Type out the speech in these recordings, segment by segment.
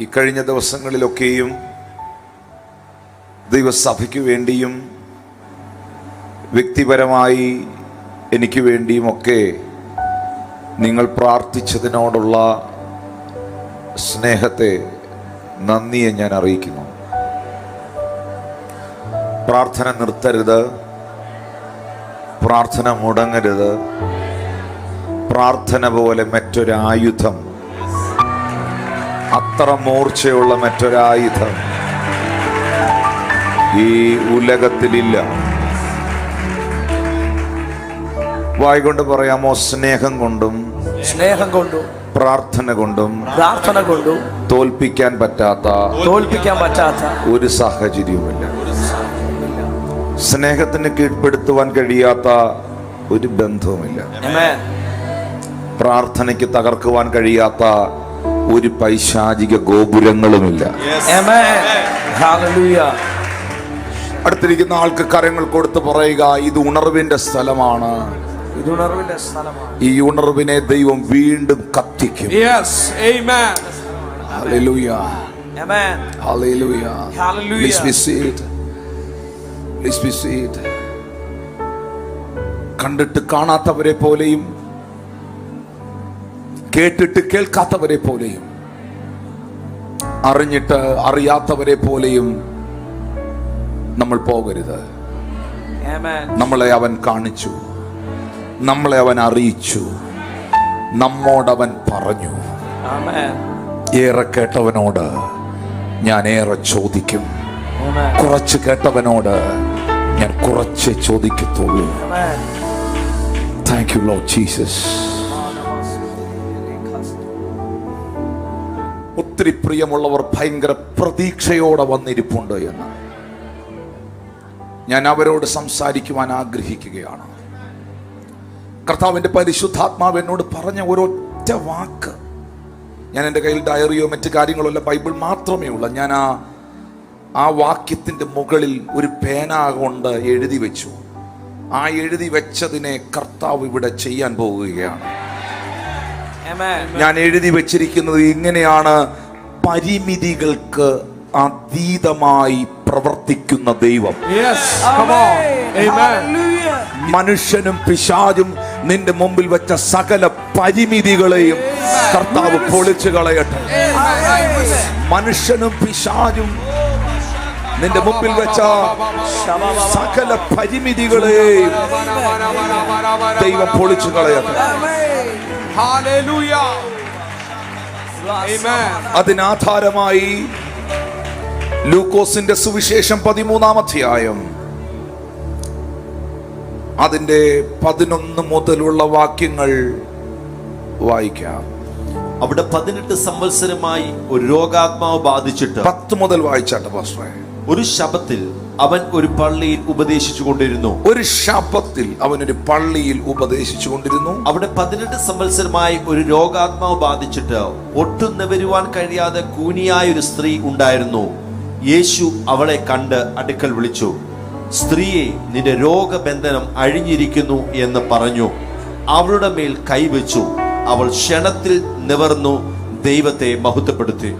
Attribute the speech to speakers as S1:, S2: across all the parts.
S1: ഈ കഴിഞ്ഞ ദിവസങ്ങളിലൊക്കെയും ദൈവസഭയ്ക്ക് വേണ്ടിയും വ്യക്തിപരമായി എനിക്ക് വേണ്ടിയുമൊക്കെ നിങ്ങൾ പ്രാർത്ഥിച്ചതിനോടുള്ള സ്നേഹത്തെ, നന്ദിയെ ഞാൻ അറിയിക്കുന്നു. പ്രാർത്ഥന നിർത്തരുത്, പ്രാർത്ഥന മുടങ്ങരുത്. പ്രാർത്ഥന പോലെ മറ്റൊരായുധം, അത്ര മൂർച്ചയുള്ള മറ്റൊരായുധം ഈ ഉലകത്തിലില്ല. വായിക്കൊണ്ട് പറയാമോ? സ്നേഹം കൊണ്ടും പ്രാർത്ഥന കൊണ്ടും തോൽപ്പിക്കാൻ പറ്റാത്ത ഒരു സാഹചര്യവുമില്ല. സ്നേഹത്തിന് കീഴ്പ്പെടുത്തുവാൻ കഴിയാത്ത ഒരു ബന്ധവുമില്ല. പ്രാർത്ഥനയ്ക്ക് തകർക്കുവാൻ കഴിയാത്ത ഒരു പൈശാചിക ഗോപുരങ്ങളുമില്ല. അടുത്തിരിക്കുന്ന ആൾക്ക് കരങ്ങൾ കൊടുത്ത് പറയുക, ഇത് ഉണർവിന്റെ സ്ഥലമാണ്. ഈ ഉണർവിനെ ദൈവം വീണ്ടും കത്തിക്കും. Hallelujah. Hallelujah. Please be seated. Please be seated. കണ്ടിട്ട് കാണാത്തവരെ പോലെയും കേട്ടിട്ട് കേൾക്കാത്തവരെ പോലെയും അറിഞ്ഞിട്ട് അറിയാത്തവരെ പോലെയും നമ്മൾ പോകരുത്. നമ്മളെ അവൻ കാണിച്ചു, നമ്മളെ അവൻ അറിയിച്ചു, നമ്മോടവൻ പറഞ്ഞു. ഏറെ കേട്ടവനോട് ഞാൻ ഏറെ ചോദിക്കും, കുറച്ച് കേട്ടവനോട് ഞാൻ കുറച്ച് ചോദിക്കത്തുള്ളൂ. Thank you Lord Jesus. ഒത്തിരി പ്രിയമുള്ളവർ ഭയങ്കര പ്രതീക്ഷയോടെ വന്നിരിപ്പുണ്ട് എന്ന് ഞാൻ അവരോട് സംസാരിക്കുവാൻ ആഗ്രഹിക്കുകയാണ്. കർത്താവിൻ്റെ പരിശുദ്ധാത്മാവ് എന്നോട് പറഞ്ഞ ഒരൊറ്റ വാക്ക്, ഞാൻ എൻ്റെ കയ്യിൽ ഡയറിയോ മറ്റു കാര്യങ്ങളോ അല്ല, ബൈബിൾ മാത്രമേ ഉള്ളൂ. ഞാൻ ആ വാക്യത്തിൻ്റെ മുകളിൽ ഒരു പേന കൊണ്ട് എഴുതി വെച്ചു. ആ എഴുതി വെച്ചതിനെ കർത്താവ് ഇവിടെ ചെയ്യാൻ പോകുകയാണ്. ഞാൻ എഴുതി വെച്ചിരിക്കുന്നത് ഇങ്ങനെയാണ്: പരിമിതികൾക്ക് അതീതമായി പ്രവർത്തിക്കുന്ന ദൈവം. മനുഷ്യനും പിശാചും നിന്റെ മുമ്പിൽ വെച്ച സകല പരിമിതികളെയും കർത്താവ് പൊളിച്ചു കളയട്ടെ. മനുഷ്യനും പിശാചും നിന്റെ മുമ്പിൽ വെച്ച സകല പരിമിതികളെയും ദൈവം പൊളിച്ചു കളയട്ടെ. അതിനാധാരമായി ലൂക്കോസിന്റെ സുവിശേഷം 13-ാം അധ്യായം അതിന്റെ 11 മുതലുള്ള വാക്യങ്ങൾ വായിക്കാം.
S2: അവിടെ 18 സംവത്സരമായി ഒരു രോഗാത്മാവ് ബാധിച്ചിട്ട്
S1: 10 മുതൽ വായിച്ചാട്ടെ പാസ്റ്ററെ.
S2: ഒരു ശബ്ബത്തിൽ അവൻ ഒരു പള്ളിയിൽ ഉപദേശിച്ചു കൊണ്ടിരുന്നു. അവിടെ 18 സംവത്സരമായി ഒരു രോഗാത്മാവ് ബാധിച്ചിട്ട് ഒട്ടും നിവരുവാൻ കഴിയാതെ കൂനിയായ ഒരു സ്ത്രീ ഉണ്ടായിരുന്നു. യേശു അവളെ കണ്ട് അടുക്കൽ വിളിച്ചു, സ്ത്രീയെ, നിന്റെ രോഗബന്ധനം അഴിഞ്ഞിരിക്കുന്നു എന്ന് പറഞ്ഞു. അവളുടെ മേൽ കൈവച്ചു. അവൾ ക്ഷണത്തിൽ നിവർന്നു ദൈവത്തെ മഹത്വപ്പെടുത്തി.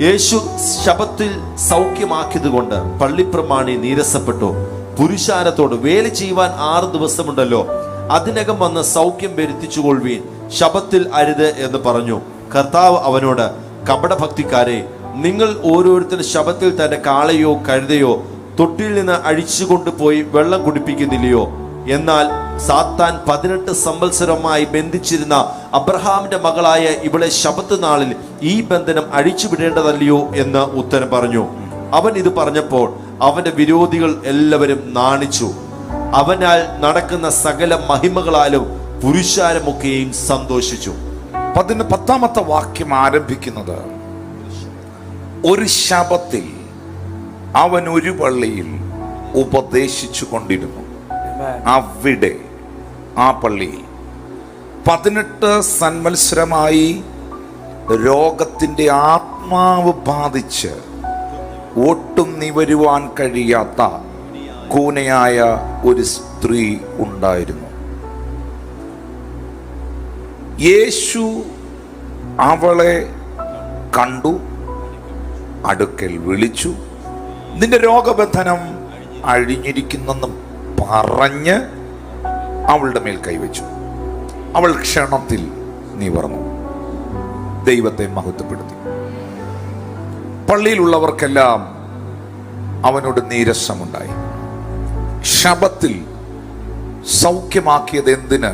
S2: യേശു ശബ്ബത്തിൽ സൗഖ്യമാക്കിയത് കൊണ്ട് പള്ളിപ്രമാണി നീരസപ്പെട്ടു. പുരുഷാരത്തോട്, വേല ചെയ്യുവാൻ 6 ദിവസമുണ്ടല്ലോ, അതിനകം വന്ന് സൗഖ്യം വരുത്തിച്ചുകൊള്ളുവീൻ, ശബ്ബത്തിൽ അരുത് എന്ന് പറഞ്ഞു. കർത്താവ് അവനോട്, കപടഭക്തിക്കാരെ, നിങ്ങൾ ഓരോരുത്തരും ശബ്ബത്തിൽ തന്റെ കാളയോ കഴുതയോ തൊട്ടിൽ നിന്ന് അഴിച്ചുകൊണ്ടുപോയി വെള്ളം കുടിപ്പിക്കുന്നില്ലയോ? എന്നാൽ സാത്താൻ 18 സംവത്സരമായി ബന്ധിച്ചിരുന്ന അബ്രഹാമിന്റെ മകളായ ഇവളെ ശബ്ബത്ത് നാളിൽ ഈ ബന്ധനം അഴിച്ചുവിടേണ്ടതല്ലയോ എന്ന് ഉത്തരം പറഞ്ഞു. അവൻ ഇത് പറഞ്ഞപ്പോൾ അവന്റെ വിരോധികൾ എല്ലാവരും നാണിച്ചു. അവനാൽ നടക്കുന്ന സകല മഹിമകളാലും പുരുഷാരമൊക്കെയും സന്തോഷിച്ചു.
S1: 10-ാമത്തെ വാക്യം ആരംഭിക്കുന്നത്, ഒരു ശബ്ബത്തിൽ അവൻ ഒരു പള്ളിയിൽ ഉപദേശിച്ചു കൊണ്ടിരുന്നു. അവിടെ ആ പള്ളിയിൽ 18 സംവത്സരമായി രോഗത്തിന്റെ ആത്മാവ് ബാധിച്ച് ഒട്ടും നിവരുവാൻ കഴിയാത്ത കൂനയായ ഒരു സ്ത്രീ ഉണ്ടായിരുന്നു. യേശു അവളെ കണ്ടു, അടുക്കൽ വിളിച്ചു, നിന്റെ രോഗബന്ധനം അഴിഞ്ഞിരിക്കുന്നെന്ന് പറഞ്ഞ് അവളുടെ മേൽ കൈവച്ചു. അവൾ ക്ഷണത്തിൽ നിവർന്നു, ദൈവത്തെ മഹത്വപ്പെടുത്തി. പള്ളിയിലുള്ളവർക്കെല്ലാം അവനോട് നീരസമുണ്ടായി. ശബത്തിൽ സൗഖ്യമാക്കിയത് എന്തിന്?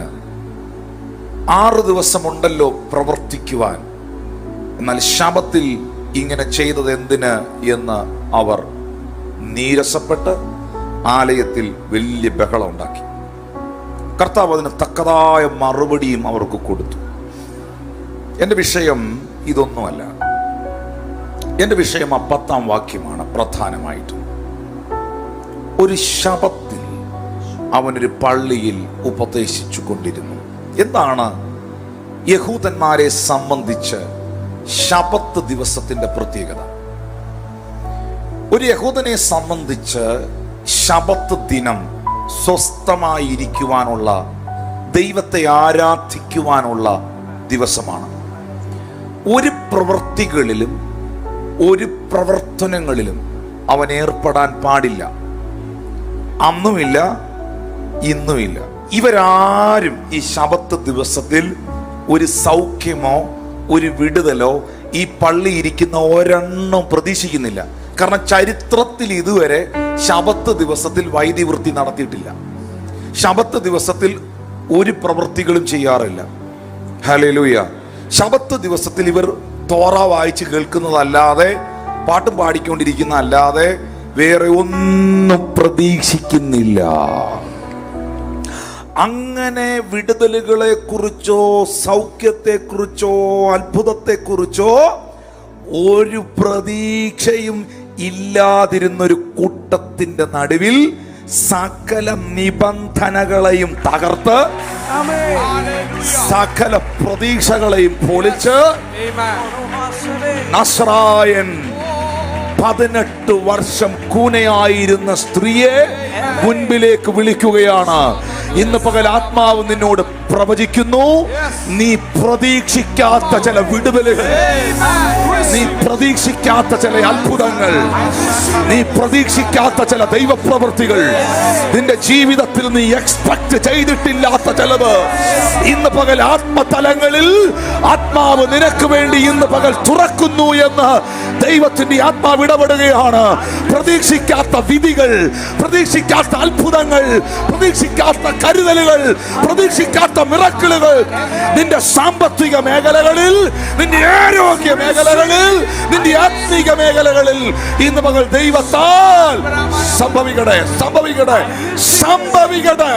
S1: 6 ദിവസമുണ്ടല്ലോ പ്രവർത്തിക്കുവാൻ, എന്നാൽ ശബത്തിൽ ഇങ്ങനെ ചെയ്തത് എന്തിന് എന്ന് അവർ നീരസപ്പെട്ട് ആലയത്തിൽ വലിയ ബഹളം ഉണ്ടാക്കി. കർത്താവ് അതിന് തക്കതായ മറുപടിയും അവർക്ക് കൊടുത്തു. എൻ്റെ വിഷയം ഇതൊന്നുമല്ല. എൻ്റെ വിഷയം ആ 10-ാം വാക്യമാണ് പ്രധാനമായിട്ടും. ഒരു ശബത്തിൽ അവനൊരു പള്ളിയിൽ ഉപദേശിച്ചു കൊണ്ടിരുന്നു. എന്താണ് യഹൂദന്മാരെ സംബന്ധിച്ച് ശബത്ത് ദിവസത്തിന്റെ പ്രത്യേകത? ഒരു യഹൂദനെ സംബന്ധിച്ച് ശബത്ത് ദിനം സ്വസ്ഥമായിരിക്കുവാനുള്ള, ദൈവത്തെ ആരാധിക്കുവാനുള്ള ദിവസമാണ്. ഒരു പ്രവൃത്തികളിലും ഒരു പ്രവർത്തനങ്ങളിലും അവൻ ഏർപ്പെടാൻ പാടില്ല. അന്നുമില്ല, ഇന്നുമില്ല. ഇവരാരും ഈ ശബത്ത് ദിവസത്തിൽ ഒരു സൗഖ്യമോ ഒരു വിടുതലോ ഈ പള്ളി ഇരിക്കുന്ന ഒരെണ്ണം പ്രതീക്ഷിക്കുന്നില്ല. കാരണം ചരിത്രത്തിൽ ഇതുവരെ ശബത്ത് ദിവസത്തിൽ വൈദ്യവൃത്തി നടത്തിയിട്ടില്ല. ശബത്ത് ദിവസത്തിൽ ഒരു പ്രവൃത്തികളും ചെയ്യാറില്ല. ഹല്ലേലൂയ. ശബത്ത് ദിവസത്തിൽ ഇവർ തോറ വായിച്ച് കേൾക്കുന്നതല്ലാതെ, പാട്ടും പാടിക്കൊണ്ടിരിക്കുന്ന അല്ലാതെ വേറെ ഒന്നും പ്രതീക്ഷിക്കുന്നില്ല. അങ്ങനെ വിടുതലുകളെ കുറിച്ചോ സൗഖ്യത്തെ കുറിച്ചോ അത്ഭുതത്തെ കുറിച്ചോ ഒരു പ്രതീക്ഷയും ഇല്ലാതിരുന്നൊരു കൂട്ടത്തിന്റെ നടുവിൽ സകല നിബന്ധനകളെയും തകർത്ത്, സകല പ്രതീക്ഷകളെയും പൊളിച്ച്, നസ്രായൻ 18 വർഷം കൂനയായിരുന്ന സ്ത്രീയെ മുൻപിലേക്ക് വിളിക്കുകയാണ്. ഇന്ന് പകൽ ആത്മാവ് നിന്നോട് പ്രവചിക്കുന്നു, നീ പ്രതീക്ഷിക്കാത്ത ചില വിടുതലുകൾ, നീ പ്രതീക്ഷിക്കാത്ത ചില അത്ഭുതങ്ങൾ, നീ പ്രതീക്ഷിക്കാത്ത ചില ദൈവപ്രവൃത്തികൾ, നിന്റെ ജീവിതത്തിൽ നീ എക്സ്പെക്ട് ചെയ്തിട്ടില്ലാത്ത ചിലത് ഇന്ന് പകൽ ആത്മതലങ്ങളിൽ ആത്മാവ് നിനക്ക് വേണ്ടി ഇന്ന് പകൽ തുറക്കുന്നു എന്ന് ദൈവത്തിന്റെ ആത്മാവ് ഇടപെടുകയാണ്. പ്രതീക്ഷിക്കാത്ത വിധികൾ, പ്രതീക്ഷിക്കാത്ത അത്ഭുതങ്ങൾ, പ്രതീക്ഷിക്കാത്ത കരുതലുകൾ, പ്രതീക്ഷിക്കാത്ത മിറക്കിളുകൾ നിന്റെ സാമ്പത്തിക മേഖലകളിൽ, നിന്റെ ആരോഗ്യ മേഖലകളിൽ, നിന്റെ ആത്മീക മേഖലകളിൽ ഇന്ന് പകൽ ദൈവത്താൽ സംഭവിക്കട്ടെ, സംഭവിക്കട്ടെ, സംഭവിക്കട്ടെ.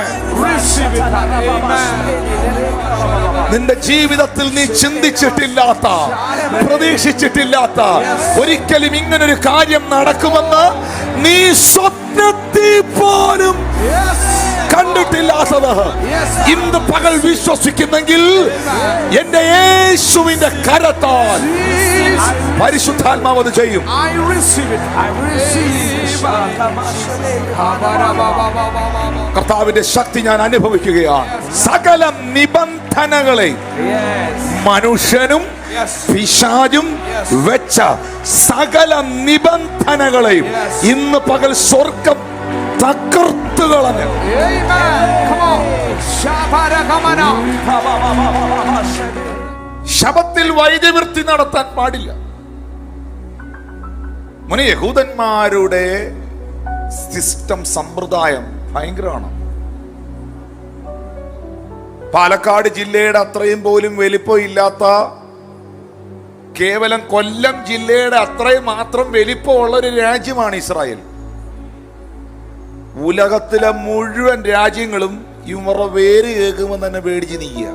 S1: നിന്റെ ജീവിതത്തിൽ നീ ചിന്തിച്ചിട്ടില്ലാത്ത, പ്രതീക്ഷിച്ചിട്ടില്ലാത്ത, ഒരിക്കലും ഇങ്ങനൊരു കാര്യം നടക്കുമെന്ന് നീ സ്വപ്നത്തിൽ പോലും കണ്ടിട്ടില്ലാത്തത് ഇന്ന് പകൽ വിശ്വസിക്കുന്നെങ്കിൽ എന്റെ യേശുവിന്റെ കരത്താൽ പരിശുദ്ധാത്മാവ് അത് ചെയ്യും. കർത്താവിന്റെ ശക്തി ഞാൻ അനുഭവിക്കുകയാണ്. സകല നിബന്ധനകളെ മനുഷ്യനും പിശാചും വെച്ച സകല നിബന്ധനകളെയും ഇന്ന് പകൽ സ്വർഗം തകർത്തു കളഞ്ഞു. ശബത്തിൽ വൈദ്യവൃത്തി നടത്താൻ പാടില്ല. മുന്നേ യഹൂദന്മാരുടെ സിസ്റ്റം, സമ്പ്രദായം ഭയങ്കരമാണ്. പാലക്കാട് ജില്ലയുടെ അത്രയും പോലും വലിപ്പം ഇല്ലാത്ത, കേവലം കൊല്ലം ജില്ലയുടെ അത്രയും മാത്രം വലിപ്പമുള്ള ഒരു രാജ്യമാണ് ഇസ്രായേൽ. ഉലകത്തിലെ മുഴുവൻ രാജ്യങ്ങളും ഇവരുടെ പേര് കേൾക്കുമ്പോൾ തന്നെ പേടിച്ച് നീക്കുക.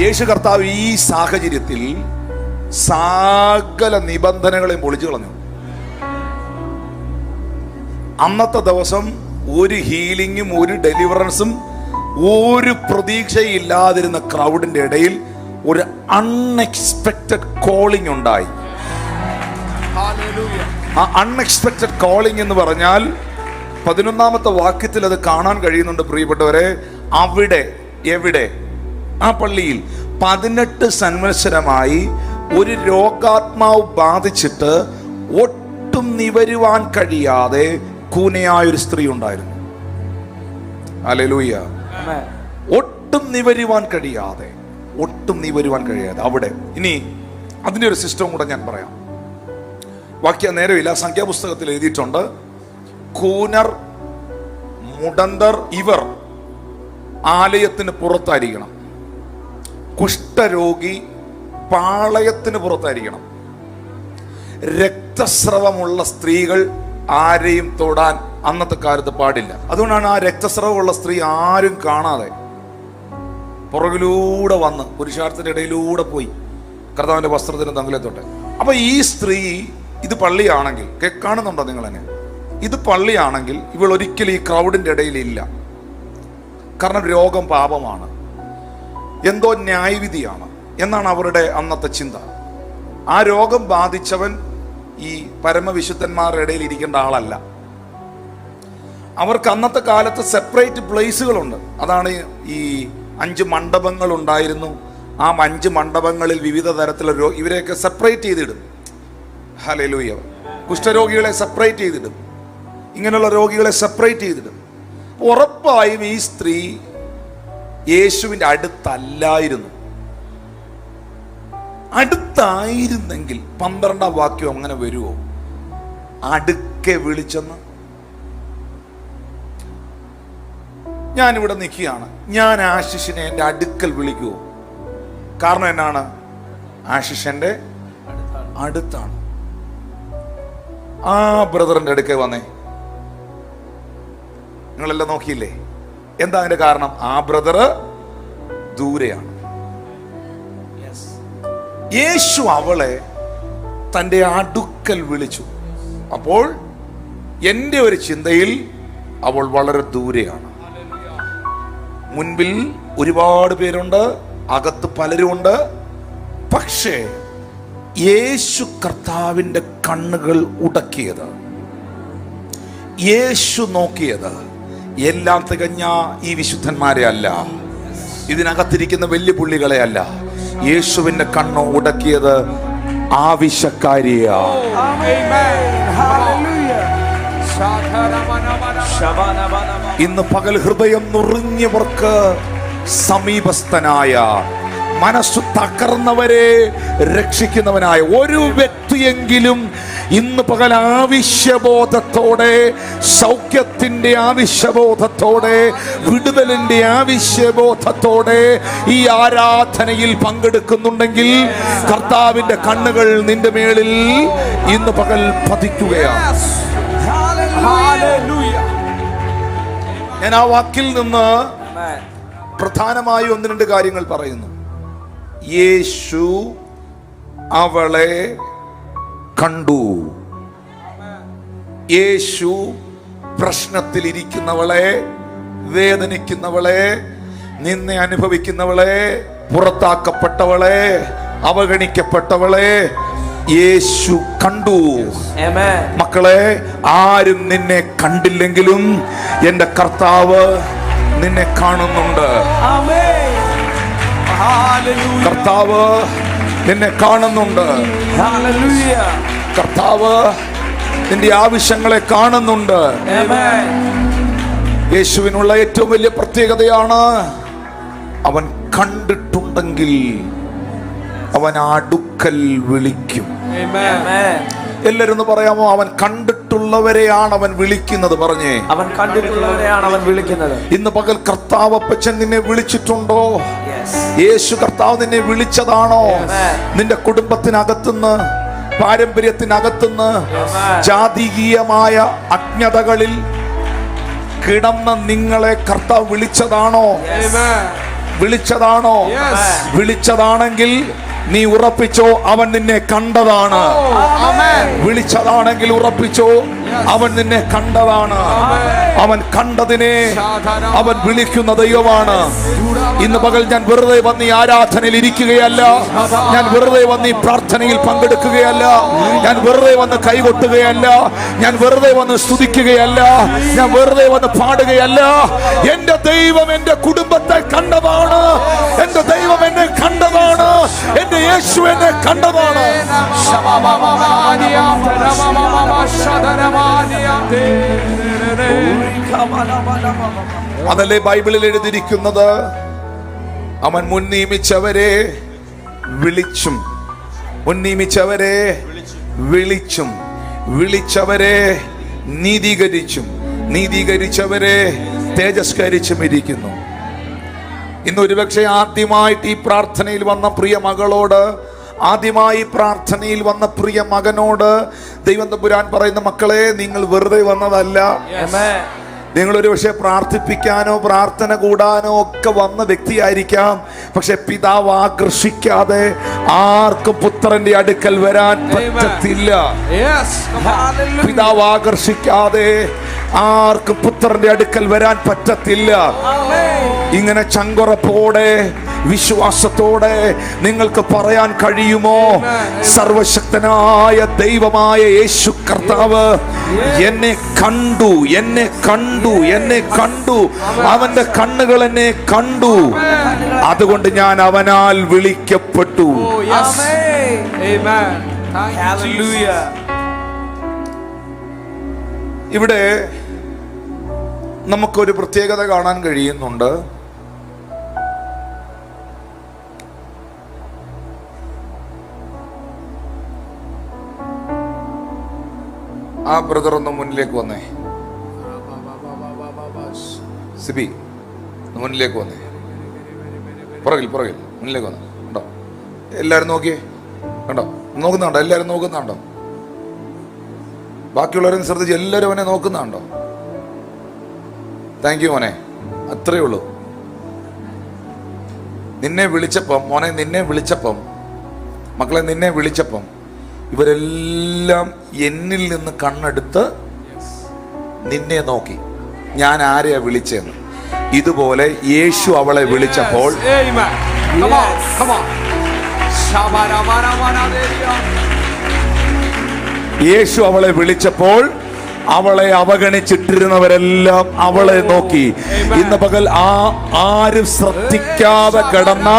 S1: യേശു കർത്താവ് ഈ സാഹചര്യത്തിൽ സകല നിബന്ധനകളെയും പൊളിച്ചു കളഞ്ഞു. അന്നത്തെ ദിവസം ഒരു ഹീലിംഗും ഒരു ഡെലിവറൻസും ഒരു പ്രതീക്ഷയില്ലാതിരുന്ന ക്രൗഡിന്റെ ഇടയിൽ ഒരു അൺഎക്സ്പെക്റ്റഡ് കോളിംഗ് ഉണ്ടായി. ആ അൺഎക്സ്പെക്റ്റഡ് കോളിംഗ് എന്ന് പറഞ്ഞാൽ 11-ാമത്തെ വാക്യത്തിൽ അത് കാണാൻ കഴിയുന്നുണ്ട് പ്രിയപ്പെട്ടവരെ. അവിടെ, എവിടെ? ആ പള്ളിയിൽ 18 സംവത്സരമായി ഒരു രോഗാത്മാവ് ബാധിച്ചിട്ട് ഒട്ടും നിവരുവാൻ കഴിയാതെ കൂനയായൊരു സ്ത്രീ ഉണ്ടായിരുന്നു. ഹല്ലേലൂയ. ഒട്ടും നിവരുവാൻ കഴിയാതെ അവിടെ. ഇനി അതിൻ്റെ ഒരു സിസ്റ്റം കൂടെ ഞാൻ പറയാം. വാക്യം നേരമില്ല, സംഖ്യാപുസ്തകത്തിൽ എഴുതിയിട്ടുണ്ട്. കൂനർ, മുടന്തർ ഇവർ ആലയത്തിന് പുറത്തായിരിക്കണം. കുഷ്ഠരോഗി പാളയത്തിന് പുറത്തായിരിക്കണം. രക്തസ്രവമുള്ള സ്ത്രീകൾ ആരെയും തൊടാൻ അന്നത്തെ കാലത്ത് പാടില്ല. അതുകൊണ്ടാണ് ആ രക്തസ്രവമുള്ള സ്ത്രീ ആരും കാണാതെ പുറകിലൂടെ വന്ന് പുരുഷാർത്ഥത്തിന്റെ ഇടയിലൂടെ പോയി കർത്താവിന്റെ വസ്ത്രത്തിന് തങ്ങളെ തൊട്ട്. അപ്പൊ ഈ സ്ത്രീ, ഇത് പള്ളിയാണെങ്കിൽ, കാണുന്നുണ്ടോ നിങ്ങൾ എന്നെ? ഇത് പള്ളിയാണെങ്കിൽ ഇവൾ ഒരിക്കലും ഈ ക്രൗഡിന്റെ ഇടയിൽ ഇല്ല. കാരണം രോഗം പാപമാണ്, എന്തോ ന്യായവിധിയാണ് എന്നാണ് അവരുടെ അന്നത്തെ ചിന്ത. ആ രോഗം ബാധിച്ചവൻ ഈ പരമവിശുദ്ധന്മാരുടെ ഇടയിൽ ഇരിക്കേണ്ട ആളല്ല. അവർക്ക് അന്നത്തെ കാലത്ത് സെപ്പറേറ്റ് പ്ലേസുകളുണ്ട്. അതാണ് ഈ 5 മണ്ഡപങ്ങൾ ഉണ്ടായിരുന്നു. ആ 5 മണ്ഡപങ്ങളിൽ വിവിധ തരത്തിലുള്ള ഇവരെയൊക്കെ സെപ്പറേറ്റ് ചെയ്തിടും. ഹല്ലേലൂയ. കുഷ്ഠരോഗികളെ സെപ്പറേറ്റ് ചെയ്തിടും, ഇങ്ങനെയുള്ള രോഗികളെ സെപ്പറേറ്റ് ചെയ്തിടും. ഉറപ്പായും ഈ സ്ത്രീ യേശുവിൻ്റെ അടുത്തല്ലായിരുന്നു. അടുത്തായിരുന്നെങ്കിൽ 12-ാം വാക്യം അങ്ങനെ വരുമോ? അടുക്കെ വിളിച്ചെന്ന്. ഞാനിവിടെ നിൽക്കുകയാണ്, ഞാൻ ആശിഷിനെ എൻ്റെ അടുക്കൽ വിളിക്കുമോ? കാരണം എന്നാണ്? ആശിഷ് എൻ്റെ അടുത്താണ്. ആ ബ്രദറിന്റെ അടുക്കൽ വന്നേ. നിങ്ങളെല്ലാം നോക്കിയില്ലേ? എന്താ അതിന്റെ കാരണം? ആ ബ്രദർ ദൂരെയാണ്. യേശു അവളെ തൻ്റെ അടുക്കൽ വിളിച്ചു. അപ്പോൾ എൻ്റെ ഒരു ചിന്തയിൽ അവൾ വളരെ ദൂരെയാണ്. മുൻപിൽ ഒരുപാട് പേരുണ്ട്, അകത്ത് പലരുമുണ്ട്. പക്ഷേ യേശു കർത്താവിൻ്റെ കണ്ണുകൾ ഉടക്കിയത്, യേശു നോക്കിയത് എല്ലാം തികഞ്ഞ ഈ വിശുദ്ധന്മാരെ അല്ല, ഇതിനകത്തിരിക്കുന്ന വലിയ പുള്ളികളെ അല്ല. യേശുവിന്റെ കണ്ണ് ഉടക്കിയത് ആവശ്യക്കാരിയാ. ഇന്ന് പകൽ ഹൃദയം നുറുങ്ങിയവർക്ക് സമീപസ്ഥനായ, മനസ്സു തകർന്നവരെ രക്ഷിക്കുന്നവനായ ഒരു വ്യക്തിയെങ്കിലും ഇന്ന് പകൽ ആവശ്യബോധത്തോടെ, സൗഖ്യത്തിന്റെ ആവശ്യബോധത്തോടെ, വിടുതലിന്റെ ആവശ്യബോധത്തോടെ ഈ ആരാധനയിൽ പങ്കെടുക്കുന്നുണ്ടെങ്കിൽ കർത്താവിന്റെ കണ്ണുകൾ നിന്റെ മേളിൽ ഇന്ന് പകൽ പതിക്കുകയാണ്. ഞാൻ ആ വാക്കിൽ നിന്ന് പ്രധാനമായി 1-2 കാര്യങ്ങൾ പറയുന്നു. യേശു അവളെ കണ്ടു. യേശു പ്രശ്നത്തിലിരിക്കുന്നവളെ, വേദനിക്കുന്നവളെ, നിന്നെ അനുഭവിക്കുന്നവളെ, പുറത്താക്കപ്പെട്ടവളെ, അവഗണിക്കപ്പെട്ടവളെ യേശു കണ്ടു. മക്കളെ, ആരും നിന്നെ കണ്ടില്ലെങ്കിലും എൻ്റെ കർത്താവ് നിന്നെ കാണുന്നുണ്ട്. കർത്താവ് നിന്നെ കാണുന്നുണ്ട്. കർത്താവ് നിന്റെ ആവശ്യങ്ങളെ കാണുന്നുണ്ട്. യേശുവിനുള്ള ഏറ്റവും വലിയ പ്രത്യേകതയാണ്, അവൻ കണ്ടിട്ടുണ്ടെങ്കിൽ അവൻ അടുക്കൽ വിളിക്കും. എല്ലാരും ഒന്ന് പറയാമോ? അവൻ കണ്ടിട്ടുള്ളവരെയാണ് അവൻ വിളിക്കുന്നത്. പറഞ്ഞേ, അവൻ കണ്ടിട്ടുള്ളവരെയാണ് അവൻ വിളിക്കുന്നത്. ഇന്ന് പകൽ കർത്താവ് അപ്പച്ചൻ നിന്നെ വിളിച്ചിട്ടുണ്ടോ? യേശു കർത്താവ് നിന്നെ വിളിച്ചതാണോ? നിന്റെ കുടുംബത്തിനകത്തുനിന്ന്, പാരമ്പര്യത്തിനകത്തുനിന്ന്, ജാതീയമായ അജ്ഞതകളിൽ കിടന്ന നിങ്ങളെ കർത്താവ് വിളിച്ചതാണോ? വിളിച്ചതാണോ? വിളിച്ചതാണെങ്കിൽ നീ ഉറപ്പിച്ചോ, അവൻ നിന്നെ കണ്ടതാണ്. വിളിച്ചതാണെങ്കിൽ ഉറപ്പിച്ചോ, അവൻ നിന്നെ കണ്ടതാണ്. അവൻ കണ്ടതിനെ അവൻ വിളിക്കുന്ന ദൈവമാണ്. ഇന്ന് പകൽ ഞാൻ വെറുതെ വന്ന് ഈ ആരാധനയിൽ ഇരിക്കുകയല്ല, ഞാൻ വെറുതെ വന്ന് ഈ പ്രാർത്ഥനയിൽ പങ്കെടുക്കുകയല്ല, ഞാൻ വെറുതെ വന്ന് കൈകൊട്ടുകയല്ല, ഞാൻ വെറുതെ വന്ന് സ്തുതിക്കുകയല്ല, ഞാൻ വെറുതെ വന്ന് പാടുകയല്ല. എന്റെ ദൈവം എന്റെ കുടുംബത്തെ കണ്ടതാണ്, എന്റെ ദൈവം എന്നെ കണ്ടതാണ്. യേശു എന്നെ കണ്ടതാണ്. അതല്ലേ ബൈബിളിൽ എഴുതിയിരിക്കുന്നത്. അവൻ മുൻ നിയമിച്ചവരെ വിളിച്ചും, മുൻ നിയമിച്ചവരെ വിളിച്ചും, വിളിച്ചവരെ നീതീകരിച്ചും, നീതീകരിച്ചവരെ തേജസ്കരിച്ചും ഇരിക്കുന്നു. ഇന്ന് ഒരുപക്ഷെ ആദ്യമായിട്ട് ഈ പ്രാർത്ഥനയിൽ വന്ന പ്രിയ മകളോട്, ആദ്യമായി പ്രാർത്ഥനയിൽ വന്ന പ്രിയ മകനോട് ദൈവം തമ്പുരാൻ പറയുന്ന, മക്കളെ, നിങ്ങൾ വെറുതെ വന്നതല്ല. നിങ്ങൾ ഒരു പക്ഷേ പ്രാർത്ഥിപ്പിക്കാനോ പ്രാർത്ഥന കൂടാനോ ഒക്കെ വന്ന വ്യക്തിയായിരിക്കാം. പക്ഷെ പിതാവ് ആകർഷിക്കാതെ ആർക്കും പുത്രന്റെ അടുക്കൽ വരാൻ പറ്റത്തില്ല. പിതാവ് ആകർഷിക്കാതെ ആർക്കും പുത്രന്റെ അടുക്കൽ വരാൻ പറ്റത്തില്ല. ഇങ്ങനെ ചങ്കുറപ്പോടെ വിശ്വാസത്തോടെ നിങ്ങൾക്ക് പറയാൻ കഴിയുമോ? സർവശക്തനായ ദൈവമായ യേശു കർത്താവ് എന്നെ കണ്ടു, എന്നെ കണ്ടു, എന്നെ കണ്ടു. അവന്റെ കണ്ണുകൾ എന്നെ കണ്ടു. അതുകൊണ്ട് ഞാൻ അവനാൽ വിളിക്കപ്പെട്ടു. ഇവിടെ നമുക്കൊരു പ്രത്യേകത കാണാൻ കഴിയുന്നുണ്ട്. ആ ബ്രദർ ഒന്ന് മുന്നിലേക്ക് വന്നേ. സിബി മുന്നിലേക്ക് വന്നേ. പുറകിൽ പുറകിൽ മുന്നിലേക്ക് വന്നേ. കണ്ടോ? എല്ലാവരും നോക്കിയേ. കണ്ടോ? നോക്കുന്നുണ്ടോ? എല്ലാവരും നോക്കുന്നുണ്ടോ? ബാക്കിയുള്ളവരെ ശ്രദ്ധിച്ച് എല്ലാവരും അവനെ നോക്കുന്നുണ്ടോ? താങ്ക് യു മോനെ. അത്രയേ ഉള്ളൂ. നിന്നെ വിളിച്ചപ്പം, മോനെ, നിന്നെ വിളിച്ചപ്പം, മക്കളെ, നിന്നെ വിളിച്ചപ്പം ഇവരെല്ലാം എന്നിൽ നിന്ന് കണ്ണെടുത്ത് നിന്നെ നോക്കി. ഞാൻ ആരെയാ വിളിച്ചെന്ന്. ഇതുപോലെ യേശു അവളെ വിളിച്ചപ്പോൾ, യേശു അവളെ വിളിച്ചപ്പോൾ അവളെ അവഗണിച്ചിട്ടിരുന്നവരെല്ലാം അവളെ നോക്കി. ഇന്ന് പകൽ ആരും ശ്രദ്ധിക്കാതെ കിടന്ന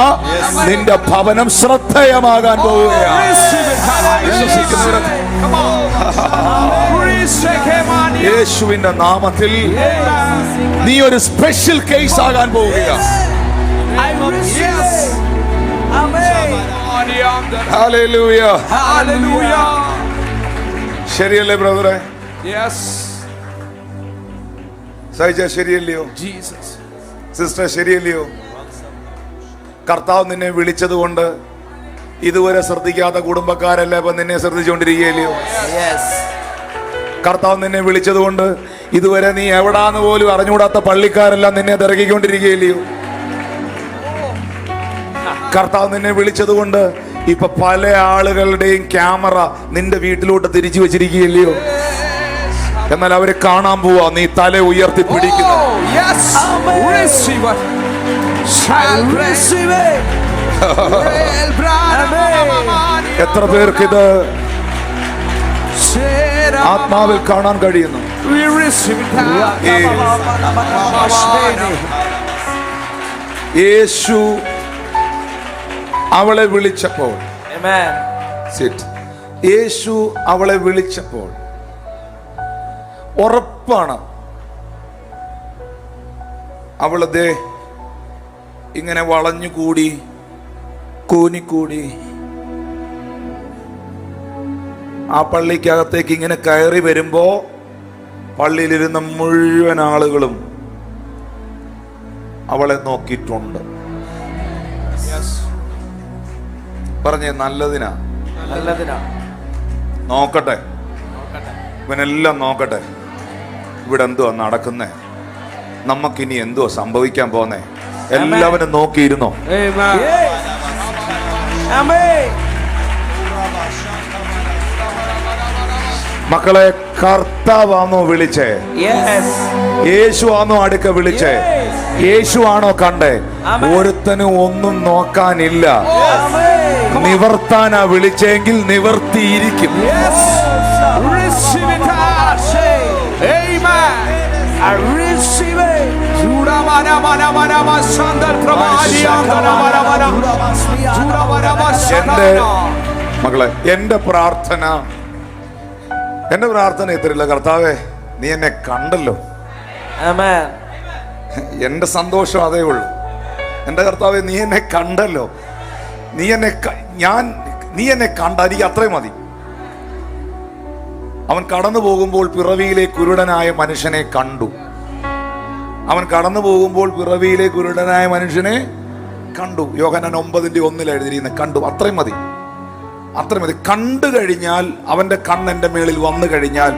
S1: നിന്റെ ഭവനം ശ്രദ്ധേയമാകാൻ പോവുകയാണ്. യേശുവിന്റെ നാമത്തിൽ നീ ഒരു സ്പെഷ്യൽ കേസ് ആകാൻ പോവുകയാണ്. ഹല്ലേലൂയ. ശരിയല്ലേ ബ്രദറെ? സഹിച്ച ശരിയല്ലയോ? സിസ്റ്റർ ശരിയല്ലയോ? കർത്താവ് നിന്നെ വിളിച്ചത് കൊണ്ട് ഇതുവരെ ശ്രദ്ധിക്കാത്ത കുടുംബക്കാരല്ല ഇപ്പൊ നിന്നെ ശ്രദ്ധിച്ചുകൊണ്ടിരിക്കുകയല്ലയോ? കർത്താവ് നിന്നെ വിളിച്ചത് കൊണ്ട് ഇതുവരെ നീ എവിടാന്ന് പോലും അറിഞ്ഞുകൂടാത്ത പള്ളിക്കാരെല്ലാം നിന്നെ തിരക്കിക്കൊണ്ടിരിക്കുകയല്ലയോ? കർത്താവ് നിന്നെ വിളിച്ചത് കൊണ്ട് ഇപ്പൊ പല ആളുകളുടെയും ക്യാമറ നിന്റെ വീട്ടിലോട്ട് തിരിച്ചു വെച്ചിരിക്കുകയല്ലയോ? എന്നാൽ അവരെ കാണാൻ പോവാ നീ തല ഉയർത്തി പിടിക്കുന്നു. എത്ര പേർക്ക് ഇത് ആത്മാവിൽ കാണാൻ കഴിയുന്നു? യേശു അവളെ വിളിച്ചപ്പോൾ, യേശു അവളെ വിളിച്ചപ്പോൾ ഉറപ്പാണ് അവളതേ ഇങ്ങനെ വളഞ്ഞുകൂടി കൂനിക്കൂടി ആ പള്ളിക്കകത്തേക്ക് ഇങ്ങനെ കയറി വരുമ്പോ പള്ളിയിലിരുന്ന മുഴുവൻ ആളുകളും അവളെ നോക്കിയിട്ടുണ്ട്. പറഞ്ഞേ, നല്ലതിനാ. നോക്കട്ടെ, ഇവനെല്ലാം നോക്കട്ടെ. ഇവിടെ എന്തുവാ നടക്കുന്നേ? നമുക്കിനി എന്തുവാ സംഭവിക്കാൻ പോന്നേ? എല്ലാവരും നോക്കിയിരുന്നോ? മക്കളെ, കർത്താവാണോ വിളിച്ചേ? യേശു ആണോ അടുക്ക വിളിച്ചേ? യേശു ആണോ കണ്ടേ? ഒരുത്തനും ഒന്നും നോക്കാനില്ല. നിവർത്താനാ വിളിച്ചെങ്കിൽ നിവർത്തിയിരിക്കും. എന്റെ മകളെ, എന്റെ പ്രാർത്ഥന ഇത്രയില്ല. കർത്താവേ, നീ എന്നെ കണ്ടല്ലോ. എന്റെ സന്തോഷം അതേ ഉള്ളൂ. എന്റെ കർത്താവേ, നീ എന്നെ കണ്ടല്ലോ. നീ എന്നെ കണ്ട, എനിക്ക് അത്രയും മതി. അവൻ കടന്നു പോകുമ്പോൾ പിറവിയിലെ കുരുടനായ മനുഷ്യനെ കണ്ടു. യോഹന്നാൻ 9:1 എഴുതിയിരിക്കുന്നത് കണ്ടു. അത്രയും മതി. കണ്ടു കഴിഞ്ഞാൽ, അവന്റെ കണ്ണ് എന്റെ മേളിൽ വന്നു കഴിഞ്ഞാൽ,